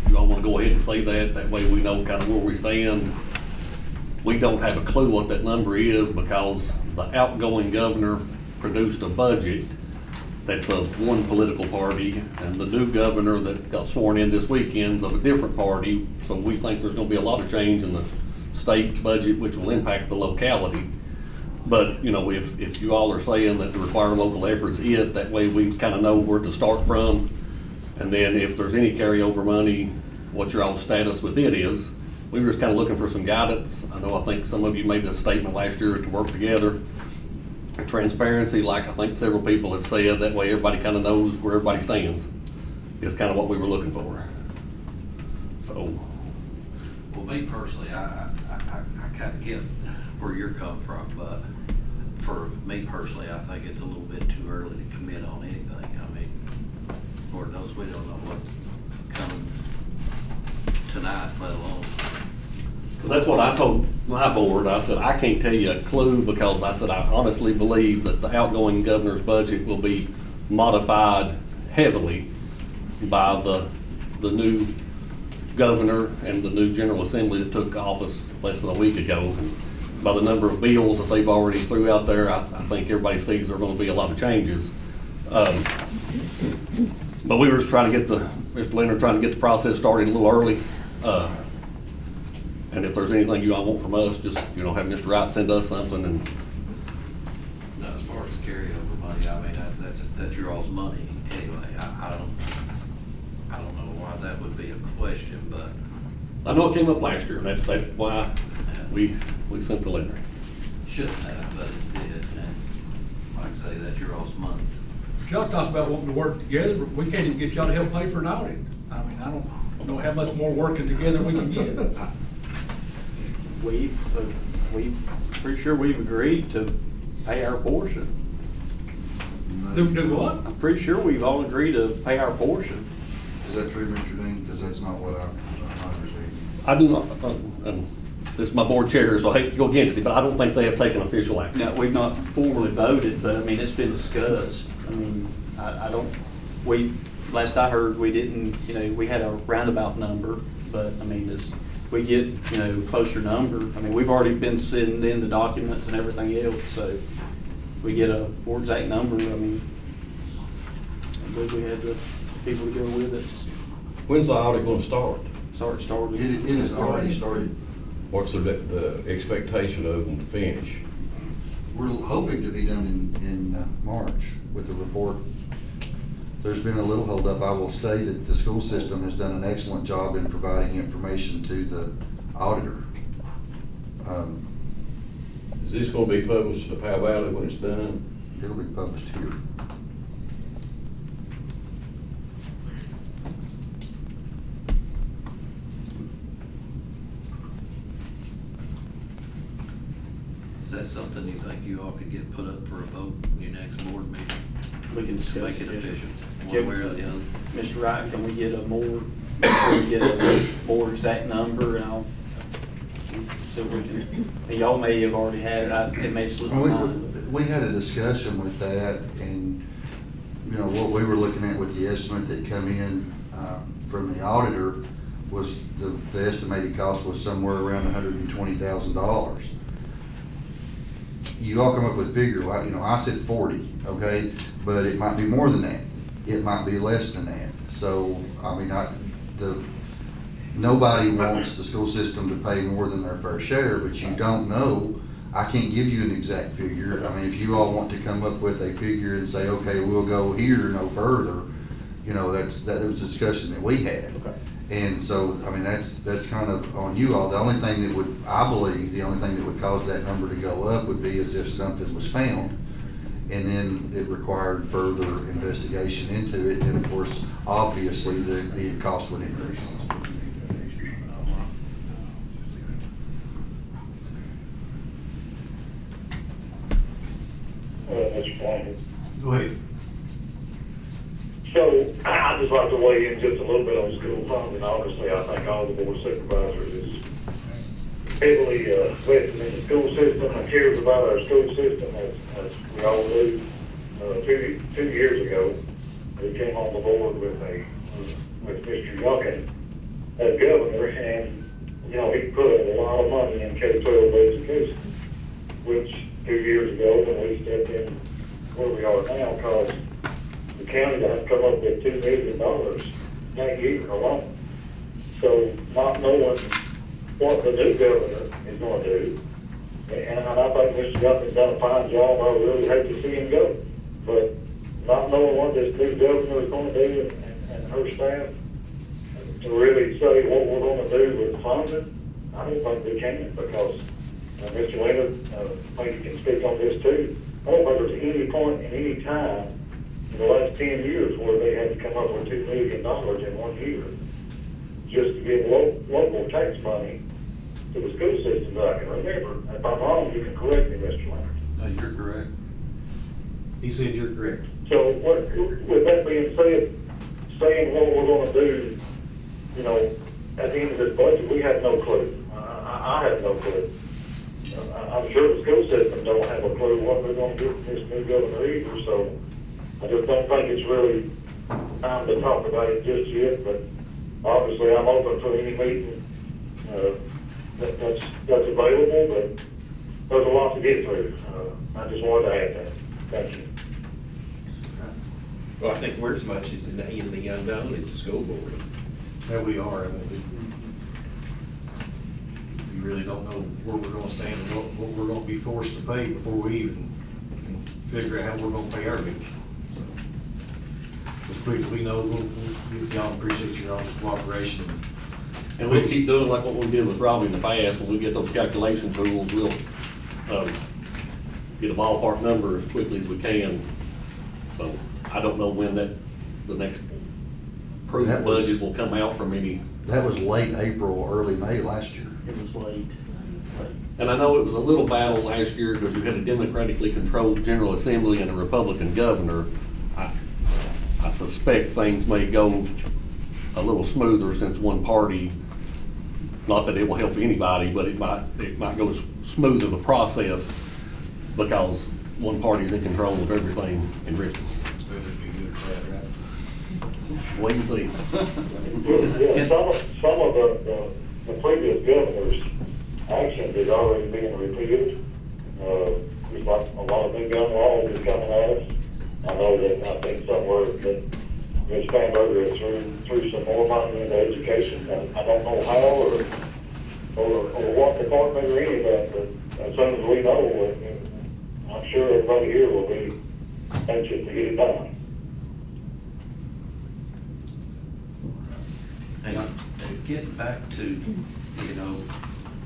you all want to go ahead and say that way we know kind of where we stand. We don't have a clue what that number is because the outgoing governor produced a budget that's of one political party, and the new governor that got sworn in this weekend's of a different party. So we think there's going to be a lot of change in the state budget, which will impact the locality. But, you know, if you all are saying that the require local efforts, that way we kind of know where to start from. And then if there's any carryover money, what your all's status with it is. We were just kind of looking for some guidance. I think some of you made the statement last year to work together. Transparency, like I think several people have said, that way everybody kind of knows where everybody stands, is kind of what we were looking for. So. Well, me personally, I kind of get where you're coming from, but for me personally, I think it's a little bit too early to commit on anything. I mean, Lord knows we don't know what's coming tonight, let alone. Because that's what I told my board. I said, I can't tell you a clue, because I said, I honestly believe that the outgoing governor's budget will be modified heavily by the new governor and the new General Assembly that took office less than a week ago. And by the number of bills that they've already threw out there, I think everybody sees there are going to be a lot of changes. But we were just trying to get Mr. Leonard trying to get the process started a little early. And if there's anything you all want from us, just, you know, have Mr. Wright send us something and. No, as far as carryover money, I mean, that's your all's money anyway. I don't know why that would be a question, but. I know it came up last year, and that's why we sent the letter. Shouldn't have, but it did, and like I say, that's your all's money. Y'all talk about wanting to work together, but we can't even get y'all to help pay for an audit. I mean, I don't know how much more working together we can get. We've pretty sure we've agreed to pay our portion. Do what? I'm pretty sure we've all agreed to pay our portion. Is that true, Mr. Dean? Because that's not what I'm receiving. I do not, this is my board chair, so I hate to go against it, but I don't think they have taken official action. No, we've not formally voted, but I mean, it's been discussed. I mean, last I heard, we didn't, you know, we had a roundabout number, but I mean, as we get, you know, closer number, I mean, we've already been sending in the documents and everything else, so if we get a more exact number, I mean, I believe we had the people to go with it. When's the audit gonna start? Started. It has already started. What's the expectation of them to finish? We're hoping to be done in March with the report. There's been a little holdup. I will say that the school system has done an excellent job in providing information to the auditor. Is this gonna be published to Powell Valley when it's done? It'll be published here. Is that something you think you all could get put up for a vote in your next board meeting? We can discuss Make it. it official, Yeah, one way or the other. Mr. Wright, can we get a more exact number, and I'll, so we can, and y'all may have already had it, it may slip my mind. We had a discussion with that, and, you know, what we were looking at with the estimate that come in from the auditor was the estimated cost was somewhere around $120,000. You all come up with a figure, like, you know, I said 40, okay, but it might be more than that. It might be less than that. So, I mean, nobody wants the school system to pay more than their fair share, but you don't know. I can't give you an exact figure. I mean, if you all want to come up with a figure and say, okay, we'll go here, no further, you know, that was a discussion that we had. Okay. And so, I mean, that's kind of on you all. The only thing that would, I believe, the only thing that would cause that number to go up would be as if something was found, and then it required further investigation into it, and of course, obviously, the cost would increase. Mr. Plankton. Go ahead. So, I'd just like to weigh in just a little bit on school funding. Obviously, I think all the board of supervisors is heavily invested in the school system and cares about our school system, as we all do. 2 years ago, we came on the board with Mr. Youngkin as governor, and, you know, he put a lot of money in K-12 education, which 2 years ago, when we stepped in where we are now, caused the county to have to come up with $2 million that year alone. So, not knowing what the new governor is going to do, and I think Mr. Youngkin's done a fine job. I really hate to see him go. But not knowing what this new governor is going to do and her staff, to really say what we're going to do with funding, I don't think we can, because Mr. Leonard, maybe can speak on this too. I don't think there's any point in any time in the last 10 years where they had to come up with $2 million in 1 year just to give local tax money to the school system that I can remember. If I'm wrong, you can correct me, Mr. Leonard. No, you're correct. He said you're correct. So, with that being said, saying what we're gonna do, you know, at the end of this budget, we have no clue. I have no clue. I'm sure the school system don't have a clue what they're gonna do with this new governor either, so I just don't think it's really time to talk about it just yet, but obviously I'm open for any meeting, that's available, but there's a lot to get through. I just wanted to add that. Thank you. Well, I think we're as much as in the unknown as the school board. There we are. I mean, we really don't know where we're gonna stand and what we're gonna be forced to pay before we even can figure out how we're gonna pay our bills. So, as quick as we know, we'll y'all appreciate your all's cooperation. And we'll keep doing like what we did with Robbie in the past. When we get those calculation tools, we'll get a ballpark number as quickly as we can. So I don't know when the next approved That was- budget will come out from any. That was late April, early May last year. It was late. And I know it was a little battle last year because you had a democratically controlled General Assembly and a Republican governor. I suspect things may go a little smoother since one party, not that it will help anybody, but it might go smoother the process because one party's in control of everything in Richmond. Wait and see. Yeah, some of the previous governor's actions is already being repeated. There's like a lot of new gun laws is coming at us. I know that, I think somewhere that Ms. Spanberger is through some more money into education. I don't know how or what department or any of that, but as soon as we know, I'm sure everybody here will be anxious to get it done. And getting back to,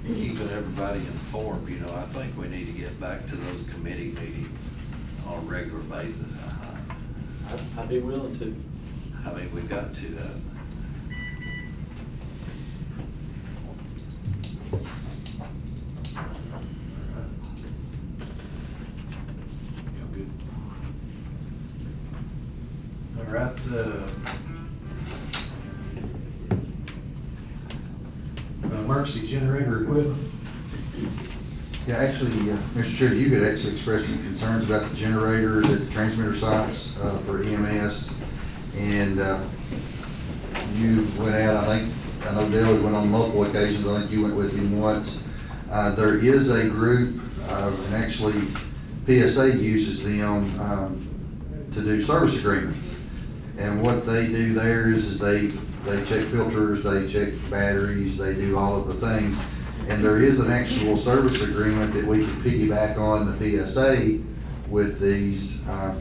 keeping everybody informed, I think we need to get back to those committee meetings on a regular basis. I'd be willing to. I mean, we've got to, All right, emergency generator equipment. Yeah, actually, Mr. Chair, you could actually express some concerns about the generators at the transmitter sites for EMS. And you went out, I know Dale went on multiple occasions, I think you went with him once. There is a group, and actually PSA uses them to do service agreements. And what they do there is they check filters, they check batteries, they do all of the things. And there is an actual service agreement that we can piggyback on the PSA with these, that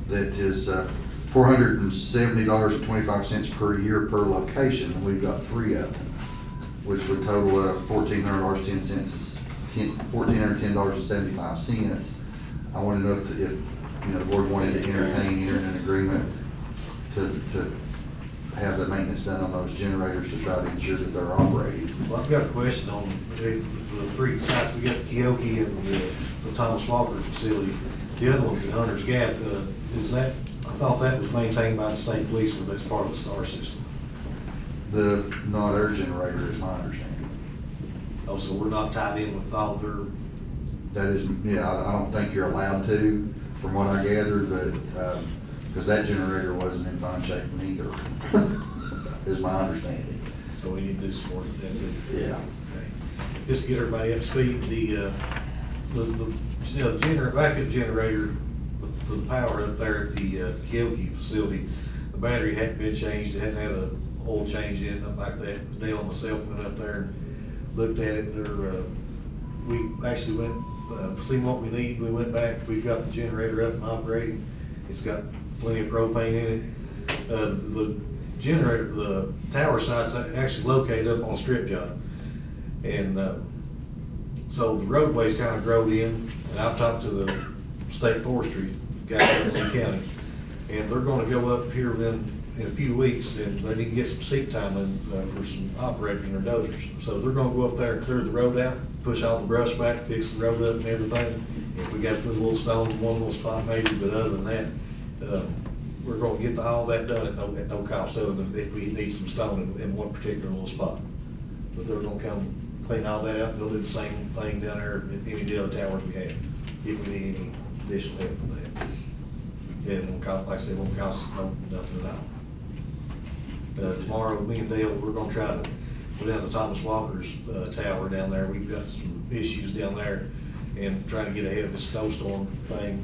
is $470.25 per year per location, and we've got 3 of them, which would total $1,410.75. I want to know if the board wanted to entertain an agreement to have the maintenance done on those generators to try to ensure that they're operating. Well, I've got a question on the 3 sites. We got the Keoki and the Thomas Walker facility. The other one's at Hunter's Gap. Is that, I thought that was maintained by the state police, but that's part of the STAR system. Not our generator is my understanding. Oh, so we're not tied in with all their... That is, yeah, I don't think you're allowed to, from what I gathered, but, because that generator wasn't in fine shape neither, is my understanding. So we need to do some work with that too. Yeah. Okay. Just to get everybody up to speed, the backup generator for the power up there at the Keoki facility, the battery hadn't been changed, it hadn't had a oil change in it, nothing like that. Dale and myself went up there and looked at it. We actually went, seen what we need, we went back, we've got the generator up and operating. It's got plenty of propane in it. The generator, the tower site's actually located up on a strip job. And so the roadway's kind of growed in, and I've talked to the state forestry guy in Lee County, and they're gonna go up here in a few weeks, and they need to get some seat time in for some operators and their dozers. So they're gonna go up there and clear the road out, push all the brush back, fix the road up and everything. If we gotta put a little stone in one little spot maybe, but other than that, we're gonna get all that done at no cost, other than if we need some stone in one particular little spot. But they're gonna come clean all that out, and they'll do the same thing down there at any of the other towers we have, if we need any additional help with that. It won't cost, like I said, it won't cost nothing at all. Tomorrow, me and Dale, we're gonna try to go down to Thomas Walker's tower down there. We've got some issues down there, and trying to get ahead of this snowstorm thing.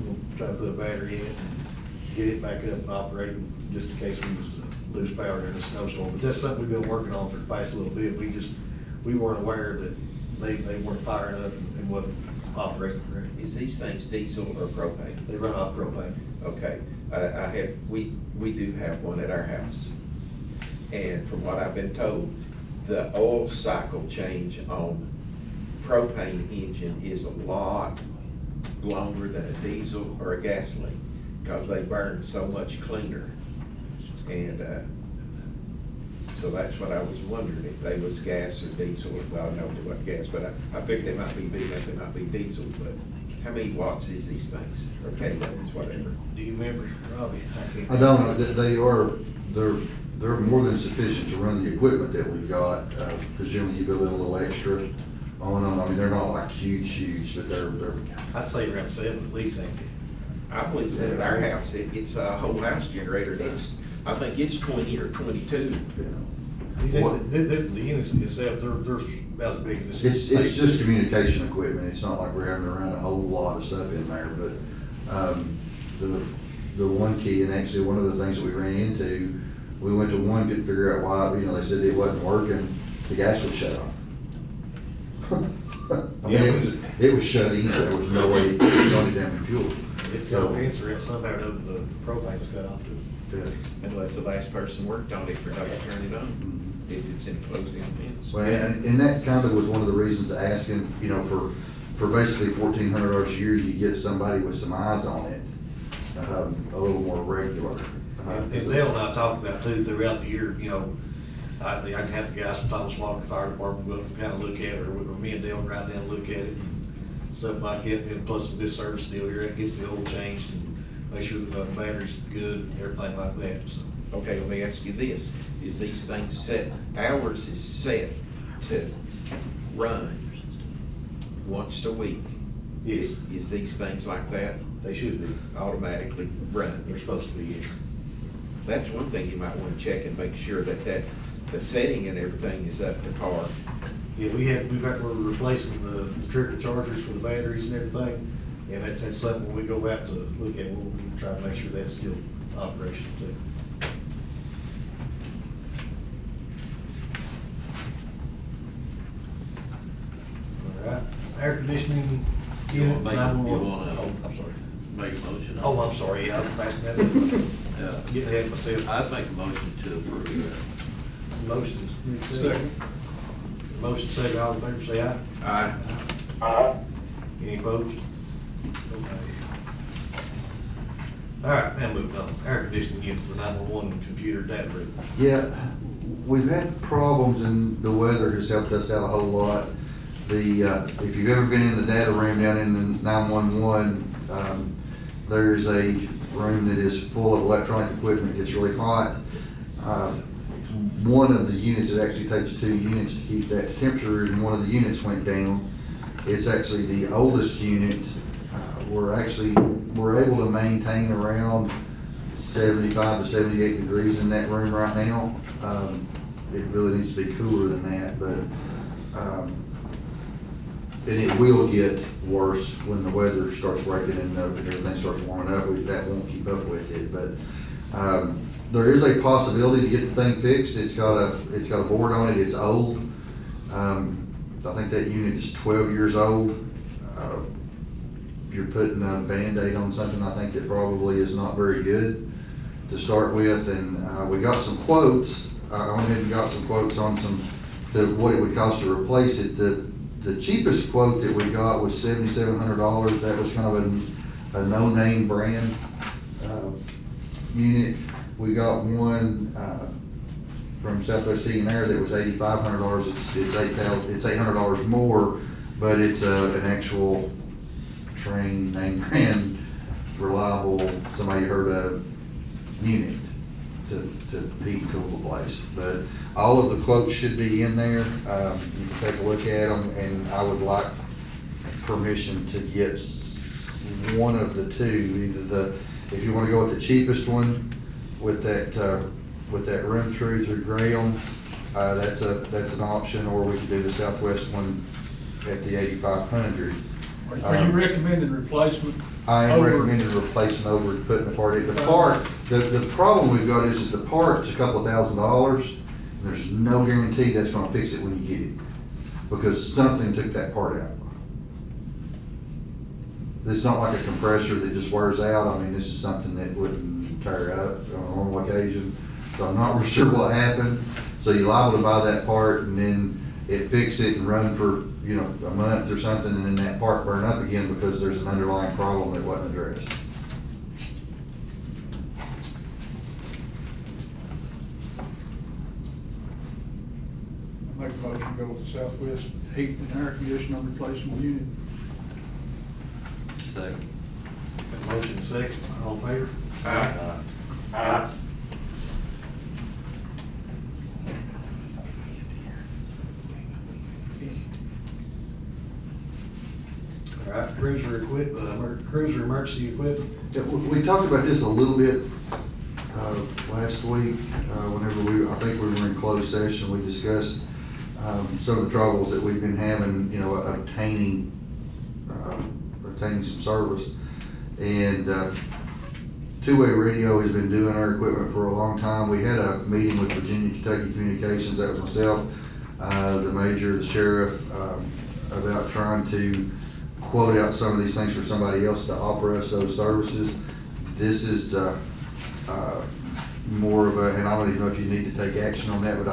We'll try to put a battery in it and get it back up and operating, just in case we was to lose power during a snowstorm. But that's something we've been working on for the past little bit. We weren't aware that they weren't firing up and wasn't operating correctly. Is these things diesel or propane? They run off propane. Okay, we do have one at our house. And from what I've been told, the oil cycle change on propane engine is a lot longer than a diesel or a gasoline, because they burn so much cleaner. And so that's what I was wondering, if they was gas or diesel. Well, I know they wasn't gas, but I figured they might be big enough, they might be diesel. But how many watts is these things, or kilowatts, whatever? Do you remember, Robbie? I don't know, they're more than sufficient to run the equipment that we've got, because generally you build in a little extra on them. I mean, they're not like huge, but they're. I'd say around 7 at least, ain't it? I believe that at our house, it's a whole house generator, and I think it's 20 or 22. The units itself, they're about as big as this. It's just communication equipment. It's not like we're having to run a whole lot of stuff in there, but, the one key, and actually one of the things that we ran into, we went to one, couldn't figure out why, they said it wasn't working, the gas was shut off. I mean, it was shut in, there was no way to run it down in fuel. It's got a fence around somehow or another, the propane was cut off to it. Yeah. Unless the last person worked on it, forgot to turn it on, if it's enclosed in a fence. Well, and that kind of was one of the reasons asking, for basically $1,400 a year, you get somebody with some eyes on it, a little more regular. And Dale and I talked about too, throughout the year, I can have the guys from Thomas Walker Fire Department go up and kind of look at it, or me and Dale ride down and look at it, and stuff like that. And plus with this service deal here, it gets the oil changed and make sure the battery's good and everything like that, so. Okay, let me ask you this, is these things set, ours is set to run once a week? Yes. Is these things like that? They should be. Automatically run? They're supposed to be, yes. That's one thing you might want to check and make sure that the setting and everything is up to par. Yeah, we're replacing the trigger chargers for the batteries and everything, and that's something when we go out to look at, we'll try to make sure that's still operational too. All right, air conditioning unit, 911. I'm sorry. Make a motion. Oh, I'm sorry, yeah, I was passing that up. Getting ahead of myself. I'd make a motion to approve Motion's Second. Motion second, all in favor, say aye. Aye. Aye. Any opposed? Okay. All right, now moving on, air conditioning unit for 911 computer data room. Yeah, we've had problems, and the weather has helped us out a whole lot. If you've ever been in the data room down in the 911, there's a room that is full of electronic equipment. It gets really hot. One of the units, it actually takes 2 units to keep that temperature, and one of the units went down. It's actually the oldest unit. We're able to maintain around 75 to 78 degrees in that room right now. It really needs to be cooler than that, but and it will get worse when the weather starts breaking and everything starts warming up. That won't keep up with it, but there is a possibility to get the thing fixed. It's got a board on it. It's old. I think that unit is 12 years old. If you're putting a Band-Aid on something, I think that probably is not very good to start with. And we got some quotes. I went ahead and got some quotes on what it would cost to replace it. The cheapest quote that we got was $7,700. That was kind of a no-name brand unit. We got one from Southwest Heating and Air that was $8,500. It's $800 more, but it's an actual trained, name brand, reliable, somebody heard of unit to heat and cool the place. But all of the quotes should be in there. You can take a look at them, and I would like permission to get one of the two. If you want to go with the cheapest one with that run through Graham, that's an option, or we can do the Southwest one at the 8,500. Are you recommending replacement I am over- recommending replacing over and putting the part in. The part, the problem we've got is the part's a couple of $1,000s. There's no guarantee that's gonna fix it when you get it, because something took that part out. It's not like a compressor that just wears out. I mean, this is something that wouldn't tear up on a normal occasion. So I'm not real sure what happened. So you're liable to buy that part and then it fix it and run for, you know, a month or something, and then that part burn up again because there's an underlying problem that wasn't addressed. Make a motion to go with the Southwest Heat and Air Conditioner Replacement Unit. Second. Got a motion second, all in favor? Aye. All right, cruiser emergency equipment. Yeah, we talked about this a little bit last week, whenever I think we were in closed session, we discussed some of the troubles that we've been having, you know, obtaining some service. And two-way radio has been doing our equipment for a long time. We had a meeting with Virginia Kentucky Communications, that was myself, the major, the sheriff, about trying to quote out some of these things for somebody else to offer us those services. This is more of a, and I don't even know if you need to take action on that, but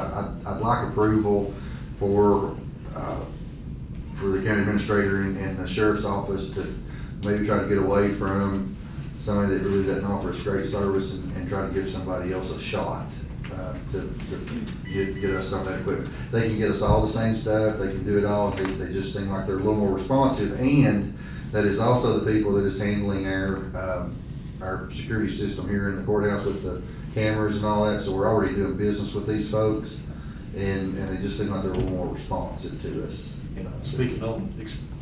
I'd like approval for the county administrator and the sheriff's office to maybe try to get away from somebody that really doesn't offer us great service and try to give somebody else a shot to get us some of that equipment. They can get us all the same stuff, they can do it all, they just seem like they're a little more responsive, and that is also the people that is handling our security system here in the courthouse with the cameras and all that, so we're already doing business with these folks, and they just seem like they're a little more responsive to us. You know, speaking on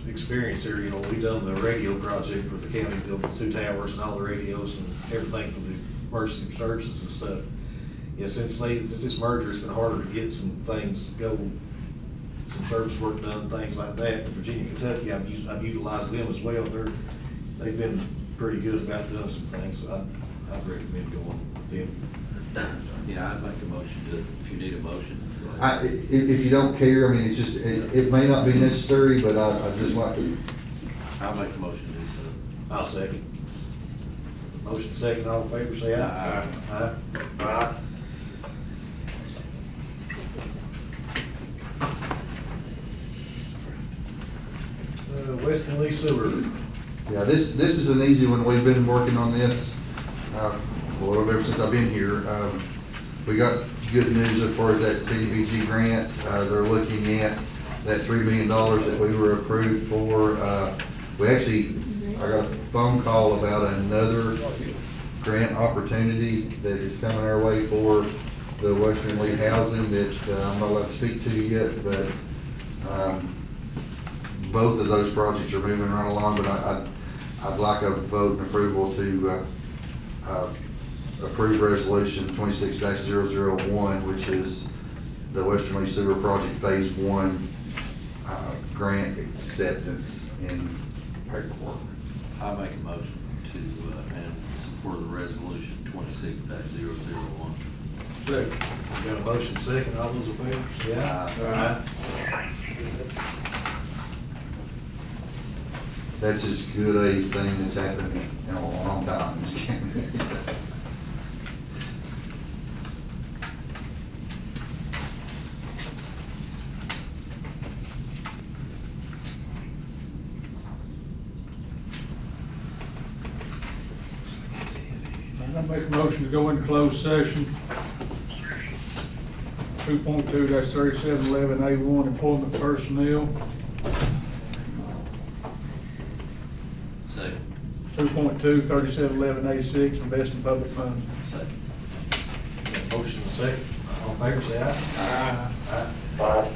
experience here, you know, we done the radio project for the county, built the 2 towers and all the radios and everything for the emergency services and stuff. Yeah, since this merger, it's been harder to get some things to go, some service work done, things like that. Virginia, Kentucky, I've utilized them as well. They've been pretty good about doing some things, so I'd recommend going with them. Yeah, I'd make a motion to, if you need a motion. go If ahead. you don't care, I mean, it's just, it may not be necessary, but I'd just like to. I'll make a motion to do so. I'll second. Motion second, all in favor, say aye. Aye. Aye. Western Lee Sewer. Yeah, this is an easy one. We've been working on this, well, ever since I've been here. We got good news as far as that CDBG grant. They're looking at that $3 million that we were approved for. I got a phone call about another grant opportunity that is coming our way for the Western Lee housing that I'm not allowed to speak to yet, but both of those projects are moving right along, but I'd like a vote and approval to approve resolution 26-001, which is the Western Lee Sewer Project Phase 1 grant acceptance in paperwork. I'll make a motion to, and support the resolution 26-001. Second. Got a motion second, all those in favor, say aye. Aye. That's as good a thing that's happened in a long time in this county. I make a motion to go into closed session. 2.2-3711A1, employment personnel. Second. 2.2-3711A6, invest in public funds. Second. Got a motion second, all in favor, say aye. Aye. Aye.